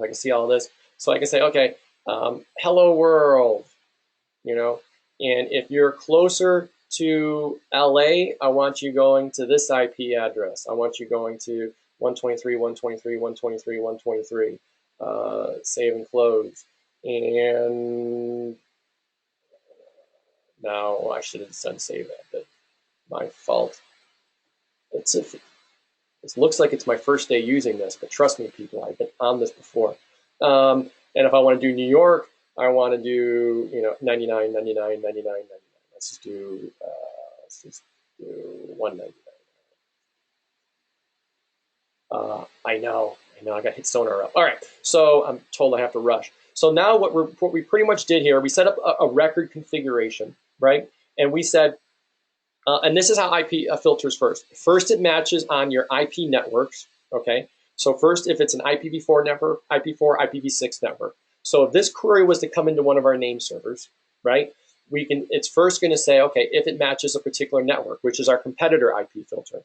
I can see all this. So I can say, okay, hello world, you know, and if you're closer to LA, I want you going to this IP address. I want you going to 123, 123, 123, 123. Save and close. And now I should have said save that, but my fault. It looks like it's my first day using this, but trust me, people, I've been on this before. And if I want to do New York, I want to do 99, 99, 99, 99. Let's just do 199. I know, I got hit Sonar up. All right, so I'm told I have to rush. So now what we pretty much did here, we set up a record configuration, right? And we said, and this is how IP filters first. First, it matches on your IP networks, okay? So first, if it's an IPv4 network, IP4, IPv6 network. So if this query was to come into one of our name servers, right? It's first going to say, okay, if it matches a particular network, which is our competitor IP filter.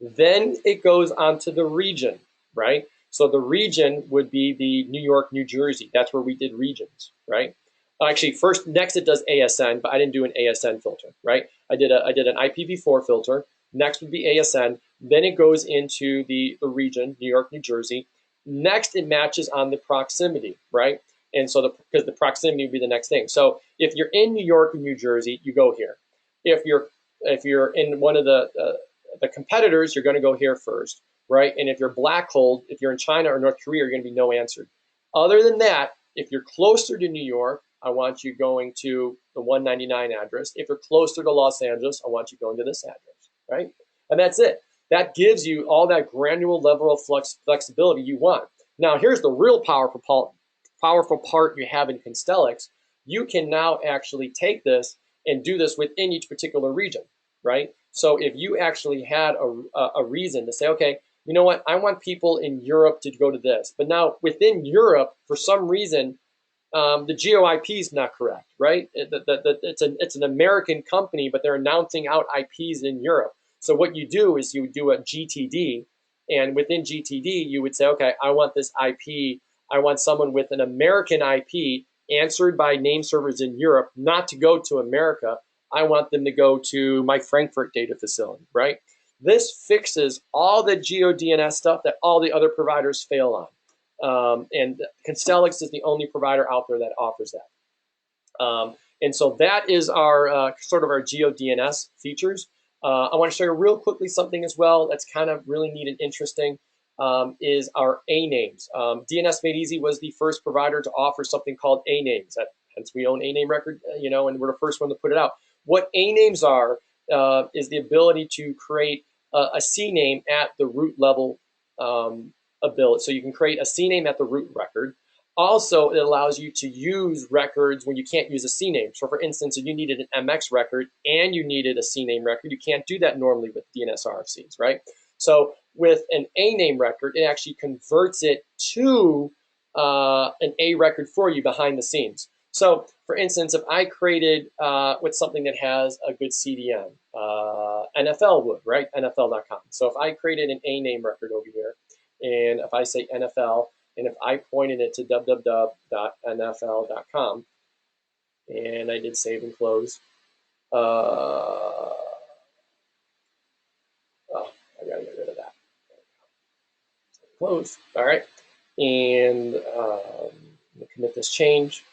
Then it goes onto the region, right? So the region would be the New York, New Jersey. That's where we did regions, right? Actually, next it does ASN, but I didn't do an ASN filter, right? I did an IPv4 filter. Next would be ASN. Then it goes into the region, New York, New Jersey. Next, it matches on the proximity, right? And so because the proximity would be the next thing. So if you're in New York or New Jersey, you go here. If you're in one of the competitors, you're going to go here first, right? And if you're black hole, if you're in China or North Korea, you're going to be no answered. Other than that, if you're closer to New York, I want you going to the 199 address. If you're closer to Los Angeles, I want you going to this address, right? And that's it. That gives you all that granular level of flexibility you want. Now, here's the real powerful part you have in Constellix. You can now actually take this and do this within each particular region, right? So if you actually had a reason to say, okay, you know what, I want people in Europe to go to this. But now within Europe, for some reason, the geo IP is not correct, right? It's an American company, but they're announcing out IPs in Europe. So what you do is you do a GTD, and within GTD, you would say, okay, I want this IP, I want someone with an American IP answered by name servers in Europe not to go to America. I want them to go to my Frankfurt data facility, right? This fixes all the GeoDNS stuff that all the other providers fail on. And Constellix is the only provider out there that offers that. And so that is our sort of our GeoDNS features. I want to show you real quickly something as well that's kind of really neat and interesting, is our A-names. DNS Made Easy was the first provider to offer something called A-names. Hence we own A-name record, and we're the first one to put it out. What A-names are is the ability to create a C-name at the root level ability. So you can create a C-name at the root record. Also, it allows you to use records when you can't use a C-name. So for instance, if you needed an MX record and you needed a C-name record, you can't do that normally with DNS RFCs, right? So with an A-name record, it actually converts it to an A record for you behind the scenes. So for instance, if I created with something that has a good CDN, NFL would, right? NFL.com. So if I created an A-name record over here, and if I say NFL, and if I pointed it to www.nfl.com, and I did save and close, oh, I gotta get rid of that. Close, all right. And commit this change.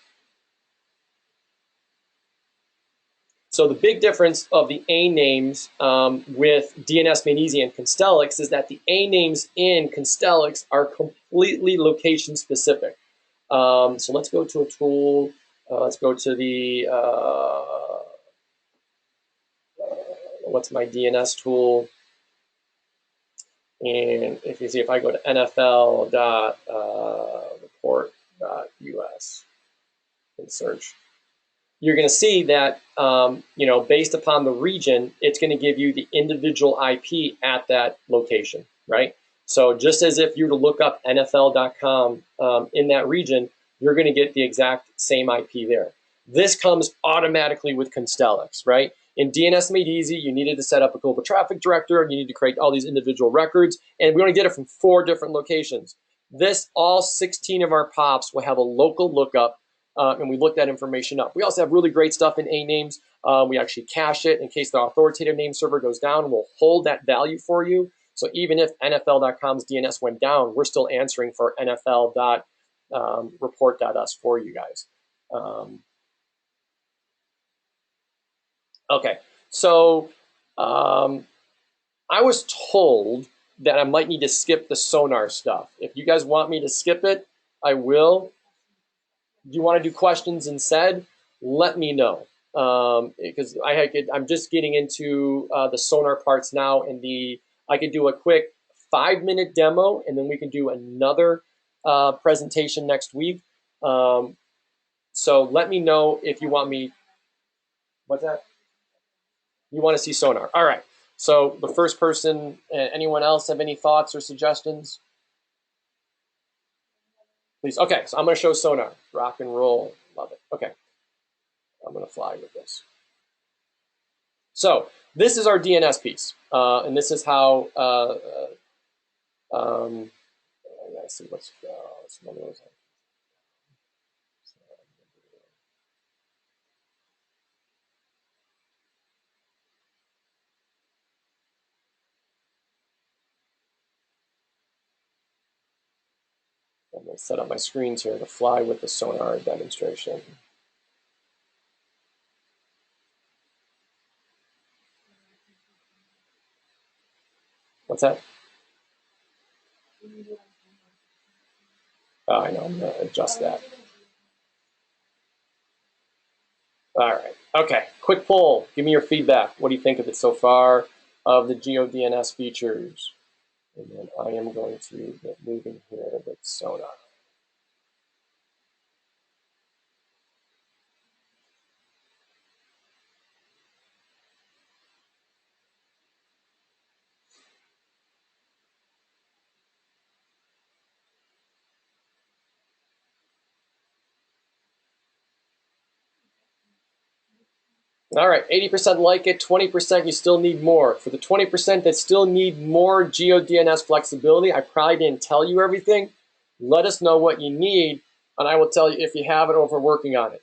So the big difference of the A names with DNS Made Easy and Constellix is that the A names in Constellix are completely location specific. So let's go to a tool. Let's go to the, what's my DNS tool? And if you see, if I go to nfl.report.us and search, you're going to see that, based upon the region, it's going to give you the individual IP at that location, right? So just as if you were to look up NFL.com in that region, you're going to get the exact same IP there. This comes automatically with Constellix, right? In DNS Made Easy, you needed to set up a global traffic director, and you need to create all these individual records, and we only did it from 4 different locations. This, all 16 of our POPs will have a local lookup, and we look that information up. We also have really great stuff in A-names. We actually cache it in case the authoritative name server goes down. We'll hold that value for you. So even if NFL.com's DNS went down, we're still answering for NFL.report.us for you guys. Okay, so I was told that I might need to skip the Sonar stuff. If you guys want me to skip it, I will. Do you want to do questions instead? Let me know, because I'm just getting into the Sonar parts now, and I could do a quick 5-minute demo, and then we can do another presentation next week. So let me know if you want me. What's that? You want to see Sonar? All right. So the first person. Anyone else have any thoughts or suggestions? Please. Okay. So I'm going to show Sonar. Rock and roll. Love it. Okay. I'm going to fly with this. So this is our DNS piece, and this is how. I gotta see what's one of those. I'm going to set up my screens here to fly with the Sonar demonstration. What's that? Oh, I know. I'm going to adjust that. All right. Okay. Quick poll. Give me your feedback. What do you think of it so far, of the GeoDNS features? And then I am going to get moving here with Sonar. All right, 80% like it, 20% you still need more. For the 20% that still need more GeoDNS flexibility, I probably didn't tell you everything. Let us know what you need, and I will tell you if you have it or if we're working on it.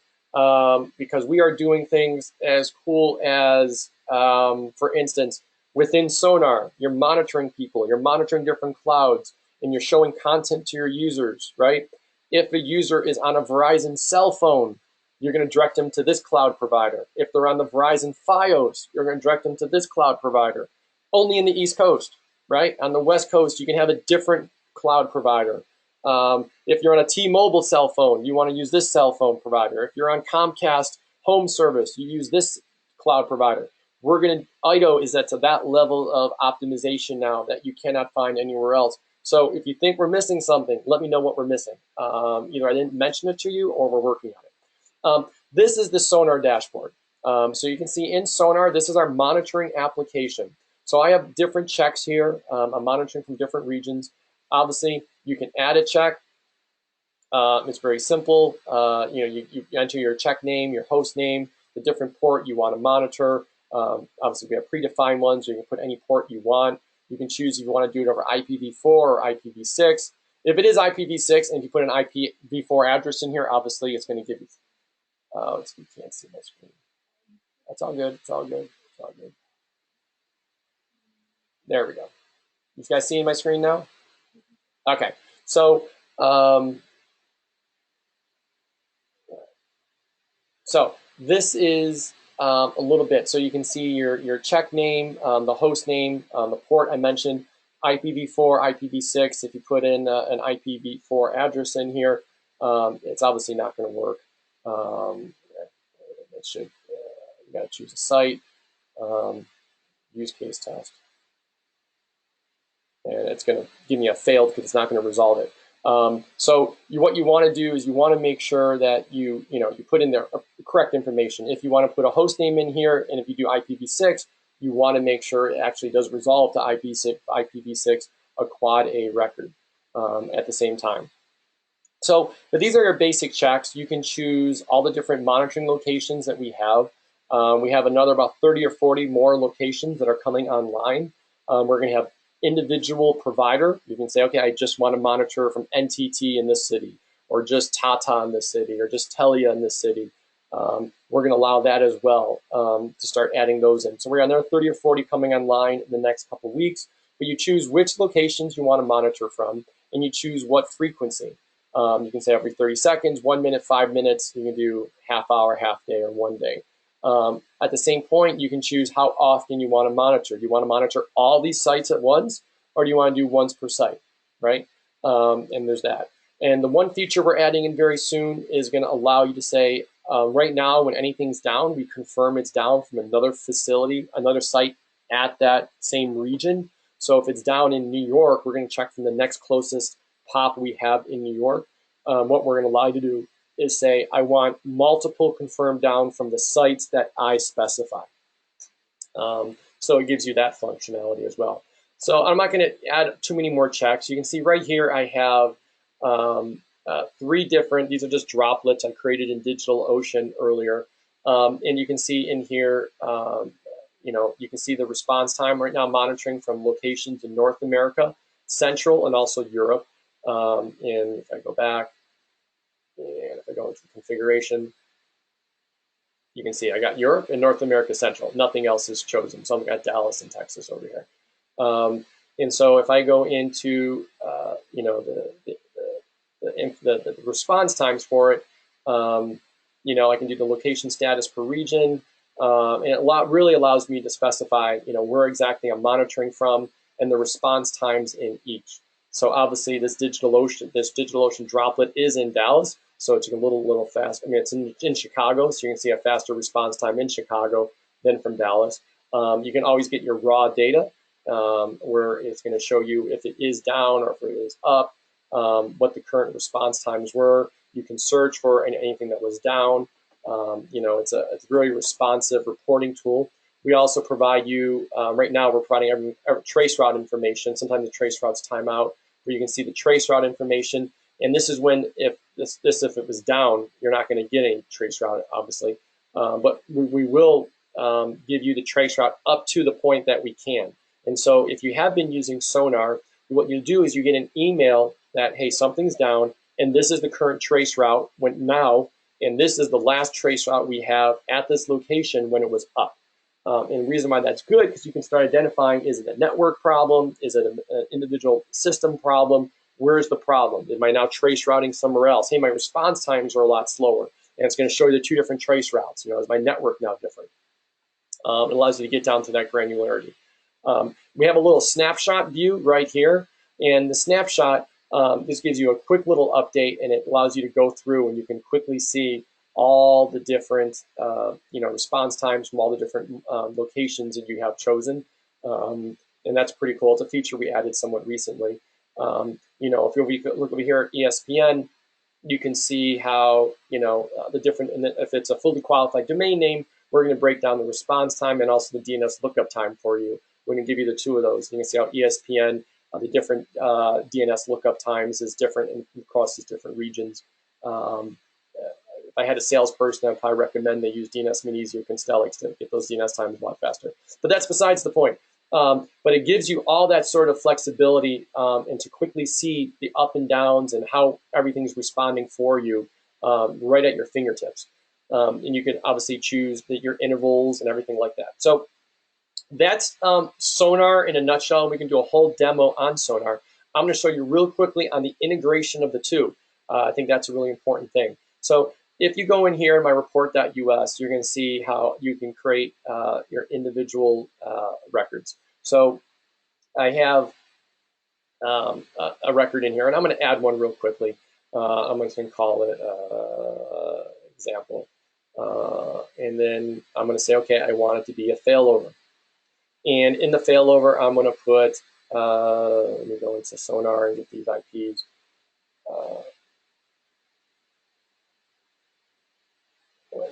Because we are doing things as cool as, for instance, within Sonar, you're monitoring people, you're monitoring different clouds, and you're showing content to your users, right? If a user is on a Verizon cell phone, you're going to direct them to this cloud provider. If they're on the Verizon Fios, you're going to direct them to this cloud provider. Only in the East Coast, right? On the West Coast, you can have a different cloud provider. If you're on a T-Mobile cell phone, you want to use this cell phone provider. If you're on Comcast home service, you use this cloud provider. IDO is to that level of optimization now that you cannot find anywhere else. So if you think we're missing something, let me know what we're missing. Either I didn't mention it to you or we're working on it. This is the Sonar dashboard. So you can see in Sonar, this is our monitoring application. So I have different checks here. I'm monitoring from different regions. Obviously, you can add a check. It's very simple. You enter your check name, your host name, the different port you want to monitor. Obviously, we have predefined ones. You can put any port you want. You can choose if you want to do it over IPv4 or IPv6. If it is IPv6 and if you put an IPv4 address in here, obviously it's going to give you. You can't see my screen. That's all good. It's all good. It's all good. There we go. You guys seeing my screen now? Okay. So, this is a little bit. So you can see your check name, the host name, the port I mentioned, IPv4, IPv6. If you put in an IPv4 address in here, it's obviously not going to work. It should. You got to choose a site, use case test, and it's going to give me a failed because it's not going to resolve it. So what you want to do is you want to make sure that you put in the correct information. If you want to put a host name in here, and if you do IPv6, you want to make sure it actually does resolve to IPv6, a quad A record at the same time. So, but these are your basic checks. You can choose all the different monitoring locations that we have. We have another about 30 or 40 more locations that are coming online. We're going to have individual provider. You can say, okay, I just want to monitor from NTT in this city, or just Tata in this city, or just Telia in this city. We're going to allow that as well to start adding those in. So we're on there 30 or 40 coming online in the next couple of weeks. But you choose which locations you want to monitor from, and you choose what frequency. You can say every 30 seconds, 1 minute, 5 minutes. You can do half hour, half day, or 1 day. At the same point, you can choose how often you want to monitor. Do you want to monitor all these sites at once, or do you want to do once per site, right? And there's that. And the one feature we're adding in very soon is going to allow you to say, right now, when anything's down, we confirm it's down from another facility, another site at that same region. So if it's down in New York, we're going to check from the next closest POP we have in New York. What we're going to allow you to do is say, I want multiple confirmed down from the sites that I specify. So it gives you that functionality as well. So I'm not going to add too many more checks. You can see right here I have 3 different, these are just droplets I created in DigitalOcean earlier. And you can see in here, you can see the response time right now, monitoring from locations in North America, Central, and also Europe. And if I go back, and if I go into configuration, you can see I got Europe and North America Central. Nothing else is chosen. So I've got Dallas and Texas over here. And so if I go into, the response times for it, I can do the location status per region. And it really allows me to specify, where exactly I'm monitoring from and the response times in each. So obviously this DigitalOcean droplet is in Dallas, so it's a little fast. I mean, it's in Chicago, so you can see a faster response time in Chicago than from Dallas. You can always get your raw data, where it's going to show you if it is down or if it is up, what the current response times were. You can search for anything that was down. It's a really responsive reporting tool. We also provide you, right now we're providing every trace route information. Sometimes the trace routes time out, where you can see the trace route information. And this is when, if it was down, you're not going to get any trace route, obviously. But we will give you the trace route up to the point that we can. And so if you have been using Sonar, what you do is you get an email that, hey, something's down, and this is the current trace route now, and this is the last trace route we have at this location when it was up. And the reason why that's good, because you can start identifying, is it a network problem? Is it an individual system problem? Where's the problem? Am I now trace routing somewhere else? Hey, my response times are a lot slower. And it's going to show you the 2 different trace routes. Is my network now different? It allows you to get down to that granularity. We have a little snapshot view right here. And the snapshot, this gives you a quick little update, and it allows you to go through and you can quickly see all the different response times from all the different locations that you have chosen. And that's pretty cool. It's a feature we added somewhat recently. If you look over here at ESPN, you can see how, the different, and if it's a fully qualified domain name, we're going to break down the response time and also the DNS lookup time for you. We're going to give you the 2 of those. You can see how ESPN, the different DNS lookup times is different across these different regions. If I had a salesperson, I'd probably recommend they use DNS Minis or Constellix to get those DNS times a lot faster. But that's besides the point. But it gives you all that sort of flexibility and to quickly see the up and downs and how everything's responding for you right at your fingertips. And you can obviously choose your intervals and everything like that. So that's Sonar in a nutshell. We can do a whole demo on Sonar. I'm going to show you real quickly on the integration of the 2. I think that's a really important thing. So if you go in here in my report.us, you're going to see how you can create your individual records. So I have a record in here, and I'm going to add one real quickly. I'm just going to call it example. And then I'm going to say, okay, I want it to be a failover. And in the failover, I'm going to put, let me go into Sonar and get these IPs.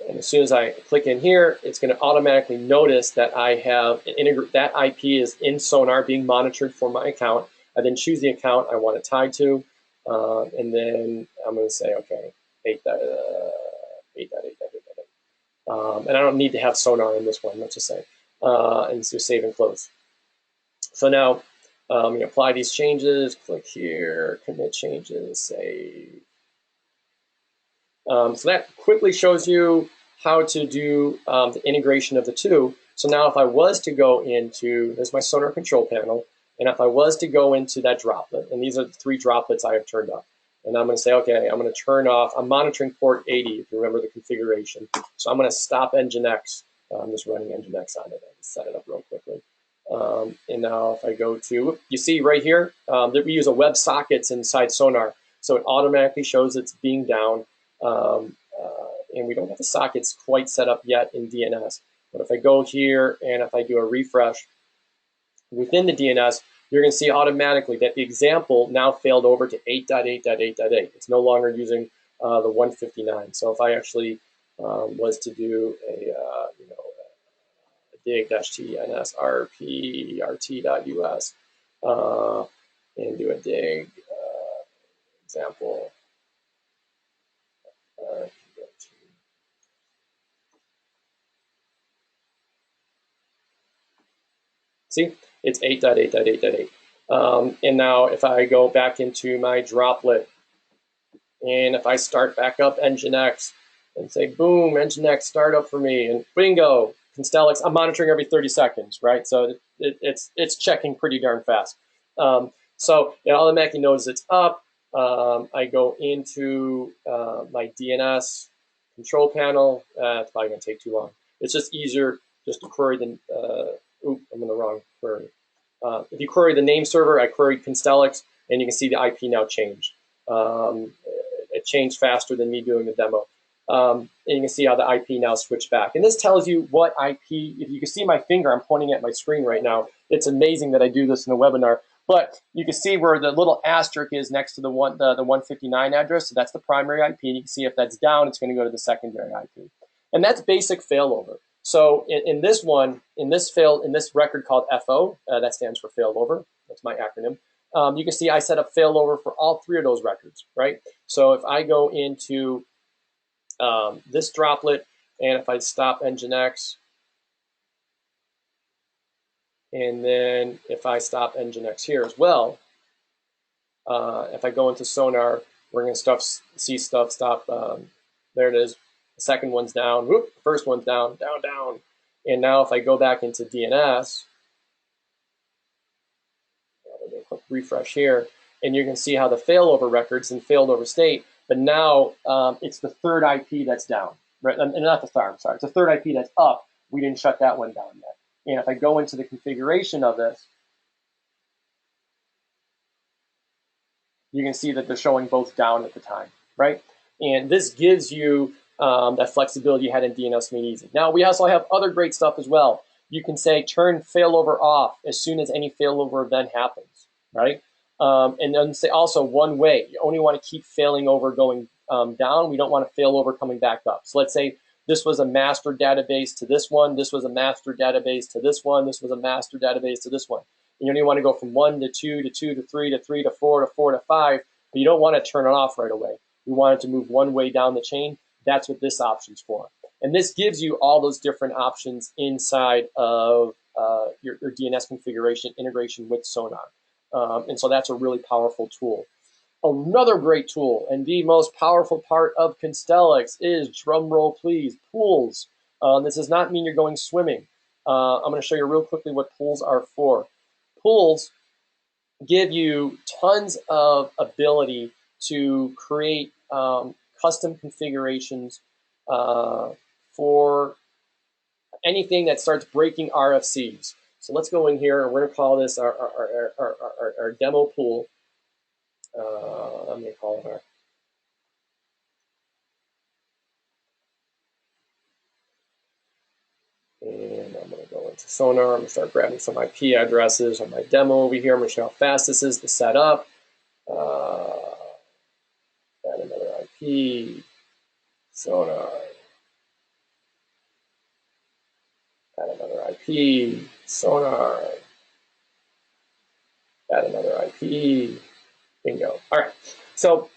And as soon as I click in here, it's going to automatically notice that I have that IP is in Sonar being monitored for my account. I then choose the account I want it tied to, and then I'm going to say, okay, 8.8.8.8.8. And I don't need to have Sonar in this one, let's just say. And so save and close. So now you apply these changes, click here, commit changes, save. So that quickly shows you how to do the integration of the two. So now if I was to go into, there's my Sonar control panel, and if I was to go into that droplet, and these are the 3 droplets I have turned up, and I'm going to say, okay, I'm going to turn off, I'm monitoring port 80, if you remember the configuration. So I'm going to stop Nginx. I'm just running Nginx on it. I can set it up real quickly. And now if I go to, you see right here, that we use a web sockets inside Sonar. So it automatically shows it's being down. And we don't have the sockets quite set up yet in DNS. But if I go here and if I do a refresh within the DNS, you're going to see automatically that the example now failed over to 8.8.8.8. It's no longer using the 159. So if I actually was to do a dig-tns rp rt.us and do a dig example. See, it's 8.8.8.8. And now if I go back into my droplet, and if I start back up Nginx and say, boom, Nginx start up for me, and bingo, Constellix, I'm monitoring every 30 seconds, right? So it's checking pretty darn fast. So it automatically knows it's up. I go into my DNS control panel. It's probably going to take too long. It's just easier just to query the, I'm in the wrong query. If you query the name server, I queried Constellix, and you can see the IP now changed. It changed faster than me doing the demo. And you can see how the IP now switched back. And this tells you what IP, if you can see my finger, I'm pointing at my screen right now. It's amazing that I do this in a webinar. But you can see where the little asterisk is next to the 159 address. So that's the primary IP. And you can see if that's down, it's going to go to the secondary IP. And that's basic failover. So in this one, in this record called FO, that stands for failover. That's my acronym. You can see I set up failover for all 3 of those records, right? So if I go into this droplet, and if I stop Nginx, and then if I stop Nginx here as well, if I go into Sonar, we're going to see stuff stop. There it is. The second one's down. Whoop, the first one's down, down, down. And now if I go back into DNS, let me click refresh here, and you can see how the failover records in failover state, but now it's the 3rd IP that's down, right? And not the third, I'm sorry. It's the 3rd IP that's up. We didn't shut that one down yet. And if I go into the configuration of this, you can see that they're showing both down at the time, right? And this gives you that flexibility you had in DNS Made Easy. Now, we also have other great stuff as well. You can say turn failover off as soon as any failover event happens, right? And then say also one way. You only want to keep failing over going down. We don't want to fail over coming back up. So let's say this was a master database to this one. This was a master database to this one. This was a master database to this one. And you only want to go from 1 to 2 to 2 to 3 to 3 to 4 to 4 to 5, but you don't want to turn it off right away. We want it to move one way down the chain. That's what this option's for. And this gives you all those different options inside of your DNS configuration integration with Sonar. And so that's a really powerful tool. Another great tool and the most powerful part of Constellix is, drum roll please, pools. This does not mean you're going swimming. I'm going to show you real quickly what pools are for. Pools give you tons of ability to create custom configurations for anything that starts breaking RFCs. So let's go in here, and we're going to call this our demo pool. I'm going to call it our and I'm going to go into Sonar. I'm going to start grabbing some IP addresses on my demo over here. I'm going to show how fast this is to set up. Add another IP, Sonar. Add another IP, Sonar. Add another IP, bingo. All right, so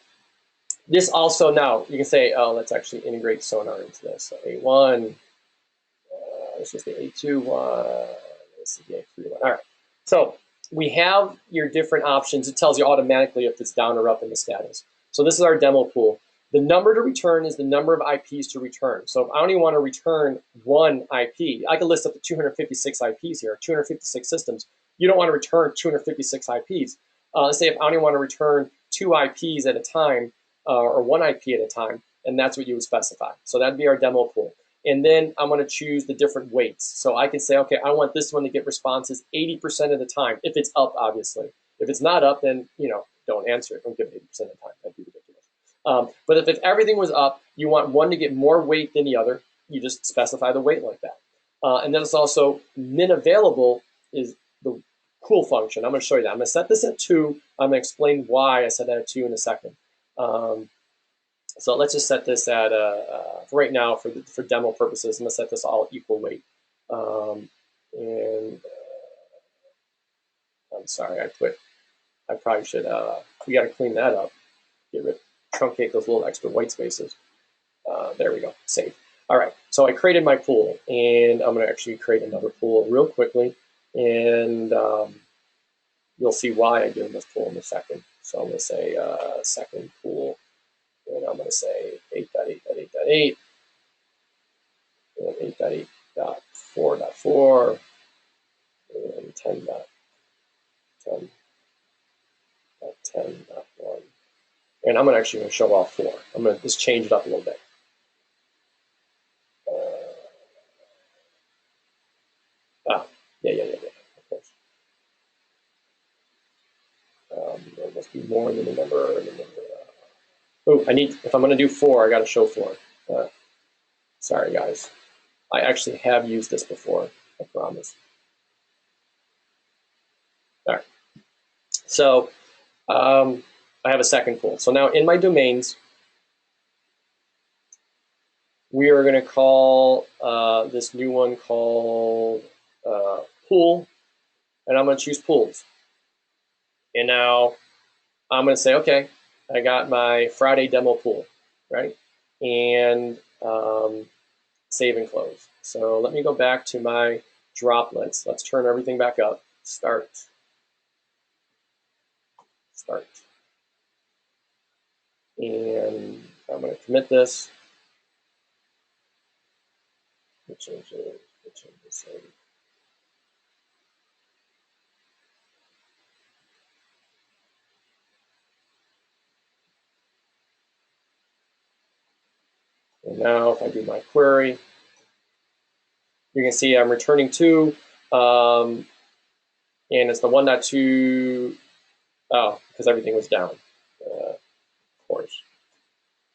This also now, you can say, oh, let's actually integrate Sonar into this. So A1, this is the A2 one, this is the A3 one. All right. So we have your different options. It tells you automatically if it's down or up in the status. So this is our demo pool. The number to return is the number of IPs to return. So if I only want to return one IP, I can list up to 256 IPs here, 256 systems. You don't want to return 256 IPs. Let's say if I only want to return 2 IPs at a time, or 1 IP at a time, and that's what you would specify. So that'd be our demo pool. And then I'm going to choose the different weights. So I can say, okay, I want this one to get responses 80% of the time, if it's up, obviously. If it's not up, then, don't answer it. Don't give it 80% of the time. That'd be ridiculous. But if everything was up, you want one to get more weight than the other. You just specify the weight like that. And then it's also min available is the cool function. I'm going to show you that. I'm going to set this at 2. I'm going to explain why I set that at 2 in a second. So let's just set this at, right now for demo purposes, I'm going to set this all equal weight. And I'm sorry, I probably should, we got to clean that up. Truncate those little extra white spaces. There we go, save. All right, so I created my pool, and I'm going to actually create another pool real quickly, and you'll see why I did this pool in a second. So I'm going to say second pool, and I'm going to say 8.8.8.8, and 8.8.4.4, and 10.10.10.1. And I'm actually going to show off 4. I'm going to just change it up a little bit. Yeah, of course. There must be more than the number. If I'm going to do 4, I got to show 4. Sorry, guys. I actually have used this before, I promise. All right. So I have a second pool. So now in my domains, we are going to call this new one called pool, and I'm going to choose pools. And now I'm going to say, okay, I got my Friday demo pool, right? And save and close. So let me go back to my droplets. Let's turn everything back up. Start. And I'm going to commit this. Change it. And now if I do my query, you can see I'm returning 2, and it's the 1.2, because everything was down, of course.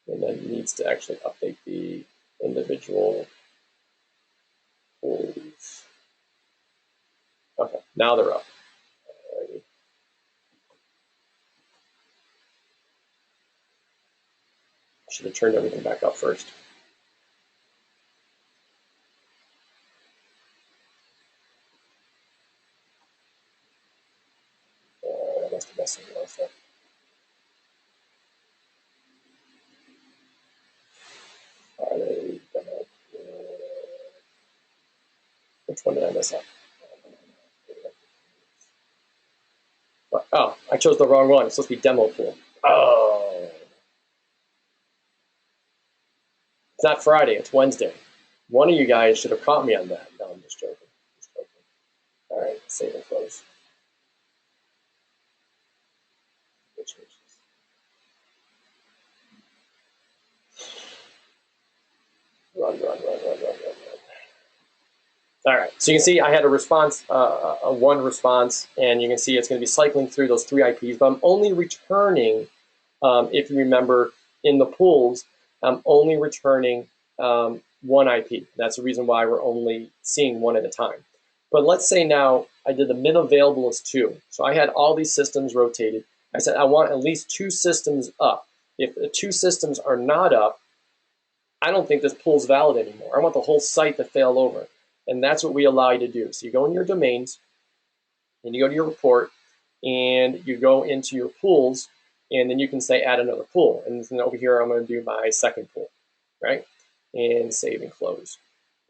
And then it needs to actually update the individual pools. Okay, now they're up. Alrighty. Should have turned everything back up first. That's the best thing to say. Which one did I mess up? Oh, I chose the wrong one. It's supposed to be demo pool. Oh. It's not Friday, it's Wednesday. One of you guys should have caught me on that. No, I'm just joking. All right, save and close. Run. All right, so you can see I had a response, a 1 response, and you can see it's going to be cycling through those 3 IPs, but I'm only returning, if you remember, in the pools, I'm only returning 1 IP. That's the reason why we're only seeing 1 at a time. But let's say now I did the min available as 2. So I had all these systems rotated. I said I want at least 2 systems up. If the 2 systems are not up, I don't think this pool is valid anymore. I want the whole site to fail over. And that's what we allow you to do. So you go in your domains, and you go to your report, and you go into your pools, and then you can say add another pool. And then over here, I'm going to do my second pool, right? And save and close.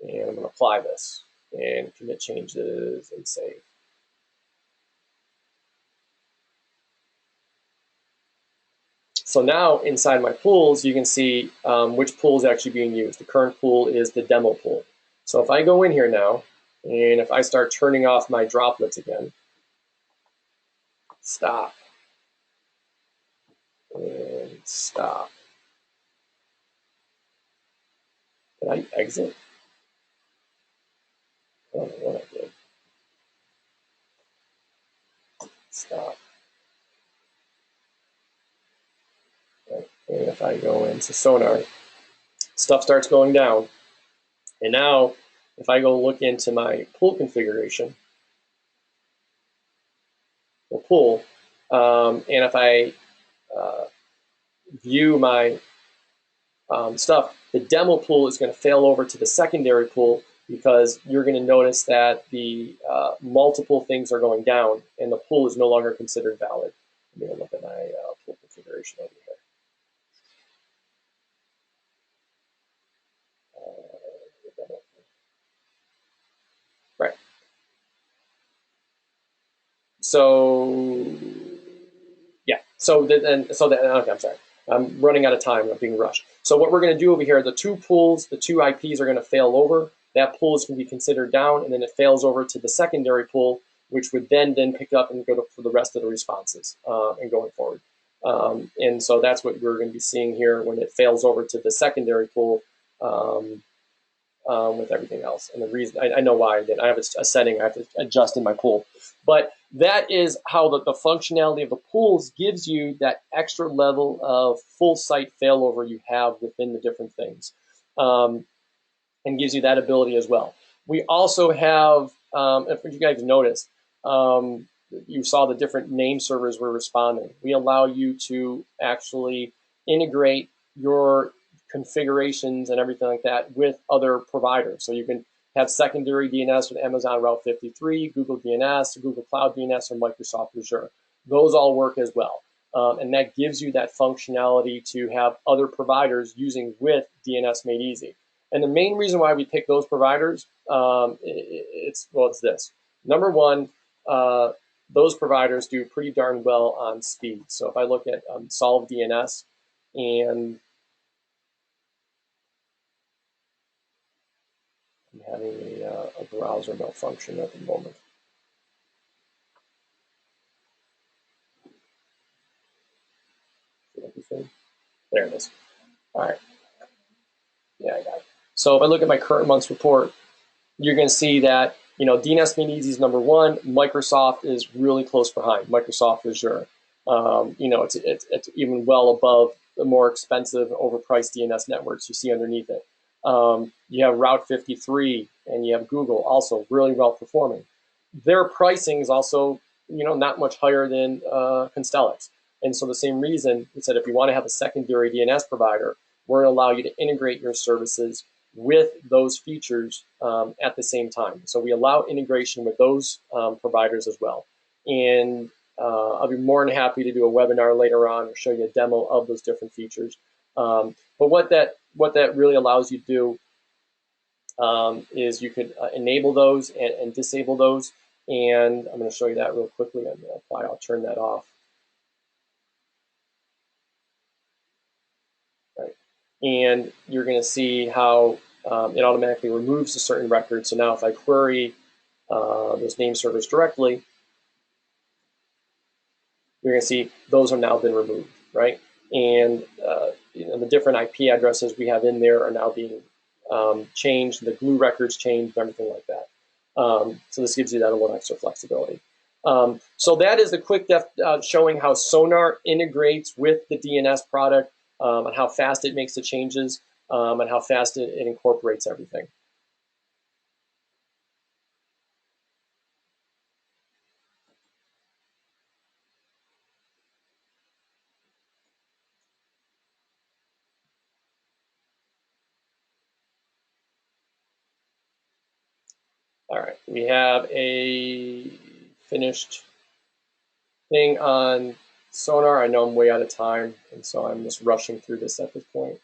And I'm going to apply this and commit changes and save. So now inside my pools, you can see which pool is actually being used. The current pool is the demo pool. So if I go in here now, and if I start turning off my droplets again, stop, and stop. Did I exit? I don't know what I did. Stop. Right. And if I go into Sonar, stuff starts going down. And now, if I go look into my pool configuration, the pool, and if I view my stuff, the demo pool is going to fail over to the secondary pool because you're going to notice that the multiple things are going down and the pool is no longer considered valid. Let me look at my pool configuration over here. Right. So yeah. Okay, I'm sorry. I'm running out of time. I'm being rushed. So what we're going to do over here, the two pools, the two IPs are going to fail over. That pool is going to be considered down, and then it fails over to the secondary pool, which would then pick up and go for the rest of the responses and going forward. And so that's what we're going to be seeing here when it fails over to the secondary pool with everything else. And the reason, I know why I did. I have a setting I have to adjust in my pool. But that is how the functionality of the pools gives you that extra level of full site failover you have within the different things, and gives you that ability as well. We also have, if you guys noticed, you saw the different name servers were responding. We allow you to actually integrate your configurations and everything like that with other providers. So you can have secondary DNS with Amazon Route 53, Google DNS, Google Cloud DNS, or Microsoft Azure. Those all work as well. And that gives you that functionality to have other providers using with DNS Made Easy. And the main reason why we pick those providers, it's this. Number one, those providers do pretty darn well on speed. So if I look at Solve DNS, and I'm having a browser malfunction at the moment. There it is. All right. Yeah, I got it. So if I look at my current month's report, you're going to see that DNS Made Easy is number one. Microsoft is really close behind. Microsoft Azure. It's even well above the more expensive, overpriced DNS networks you see underneath it. You have Route 53 and you have Google also really well performing. Their pricing is also not much higher than Constellix. And so the same reason we said if you want to have a secondary DNS provider, we're going to allow you to integrate your services with those features at the same time. So we allow integration with those providers as well. And I'll be more than happy to do a webinar later on or show you a demo of those different features. But what that really allows you to do is you could enable those and disable those. And I'm going to show you that real quickly. I'll turn that off. Right. And you're going to see how it automatically removes a certain record. So now if I query those name servers directly, you're going to see those have now been removed, right? And the different IP addresses we have in there are now being changed. The glue records changed, everything like that. So this gives you that a little extra flexibility. So that is the quick showing how Sonar integrates with the DNS product and how fast it makes the changes and how fast it incorporates everything. All right, we have a finished thing on Sonar, I know I'm way out of time, and so I'm just rushing through this at this point.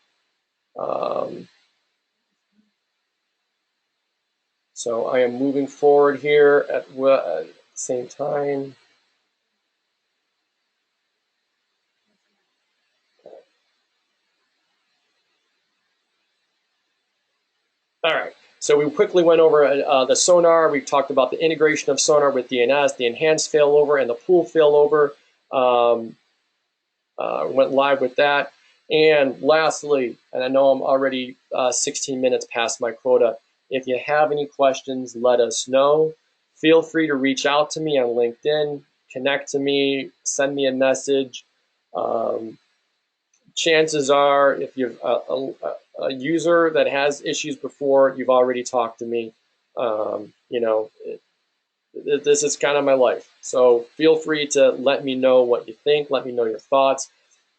So I am moving forward here at the same time. All right. So we quickly went over the Sonar. We talked about the integration of Sonar with DNS, the enhanced failover, and the pool failover. Went live with that. And lastly, and I know I'm already 16 minutes past my quota, if you have any questions, let us know. Feel free to reach out to me on LinkedIn, connect to me, send me a message. Chances are, if you're a user that has issues before, you've already talked to me. You know, this is kind of my life. So feel free to let me know what you think. Let me know your thoughts.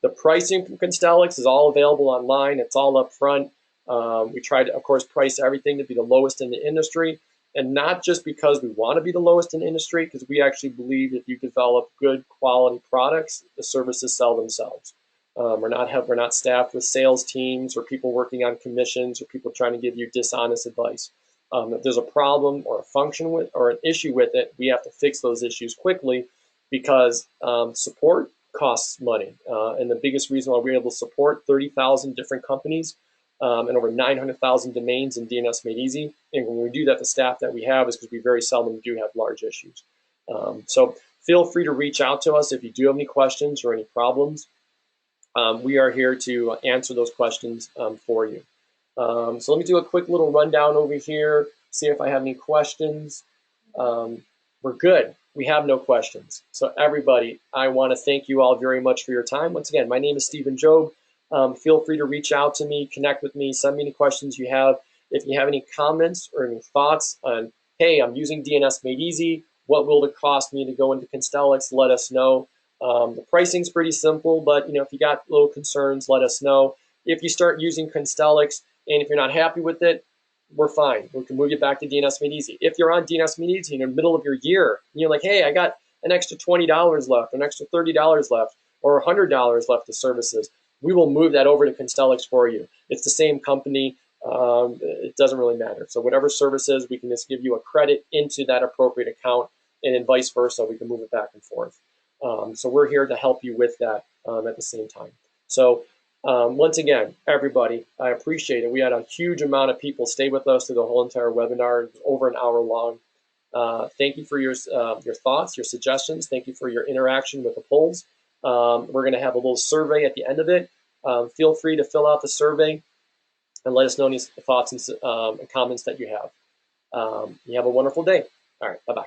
The pricing from Constellix is all available online. It's all up front. We try to, of course, price everything to be the lowest in the industry. And not just because we want to be the lowest in the industry, because we actually believe if you develop good quality products, the services sell themselves. We're not staffed with sales teams or people working on commissions or people trying to give you dishonest advice. If there's a problem or a function with or an issue with it, we have to fix those issues quickly because support costs money. And the biggest reason why we're able to support 30,000 different companies and over 900,000 domains in DNS Made Easy. And when we do that, the staff that we have is because we very seldom do have large issues. So feel free to reach out to us if you do have any questions or any problems. We are here to answer those questions for you. So let me do a quick little rundown over here, see if I have any questions. We're good. We have no questions. So everybody, I want to thank you all very much for your time. Once again, my name is Stephen Job. Feel free to reach out to me, connect with me, send me any questions you have. If you have any comments or any thoughts on, hey, I'm using DNS Made Easy, what will it cost me to go into Constellix? Let us know. The pricing's pretty simple, but if you got little concerns, let us know. If you start using Constellix and if you're not happy with it, we're fine. We can move you back to DNS Made Easy. If you're on DNS Made Easy in the middle of your year, and you're like, hey, I got an extra $20 left, an extra $30 left, or $100 left of services, we will move that over to Constellix for you. It's the same company. It doesn't really matter. So whatever services, we can just give you a credit into that appropriate account, and then vice versa, we can move it back and forth. So we're here to help you with that at the same time. So once again, everybody, I appreciate it. We had a huge amount of people stay with us through the whole entire webinar. It was over an hour long. Thank you for your thoughts, your suggestions. Thank you for your interaction with the polls. We're going to have a little survey at the end of it. Feel free to fill out the survey and let us know any thoughts and comments that you have. You have a wonderful day. All right, bye-bye.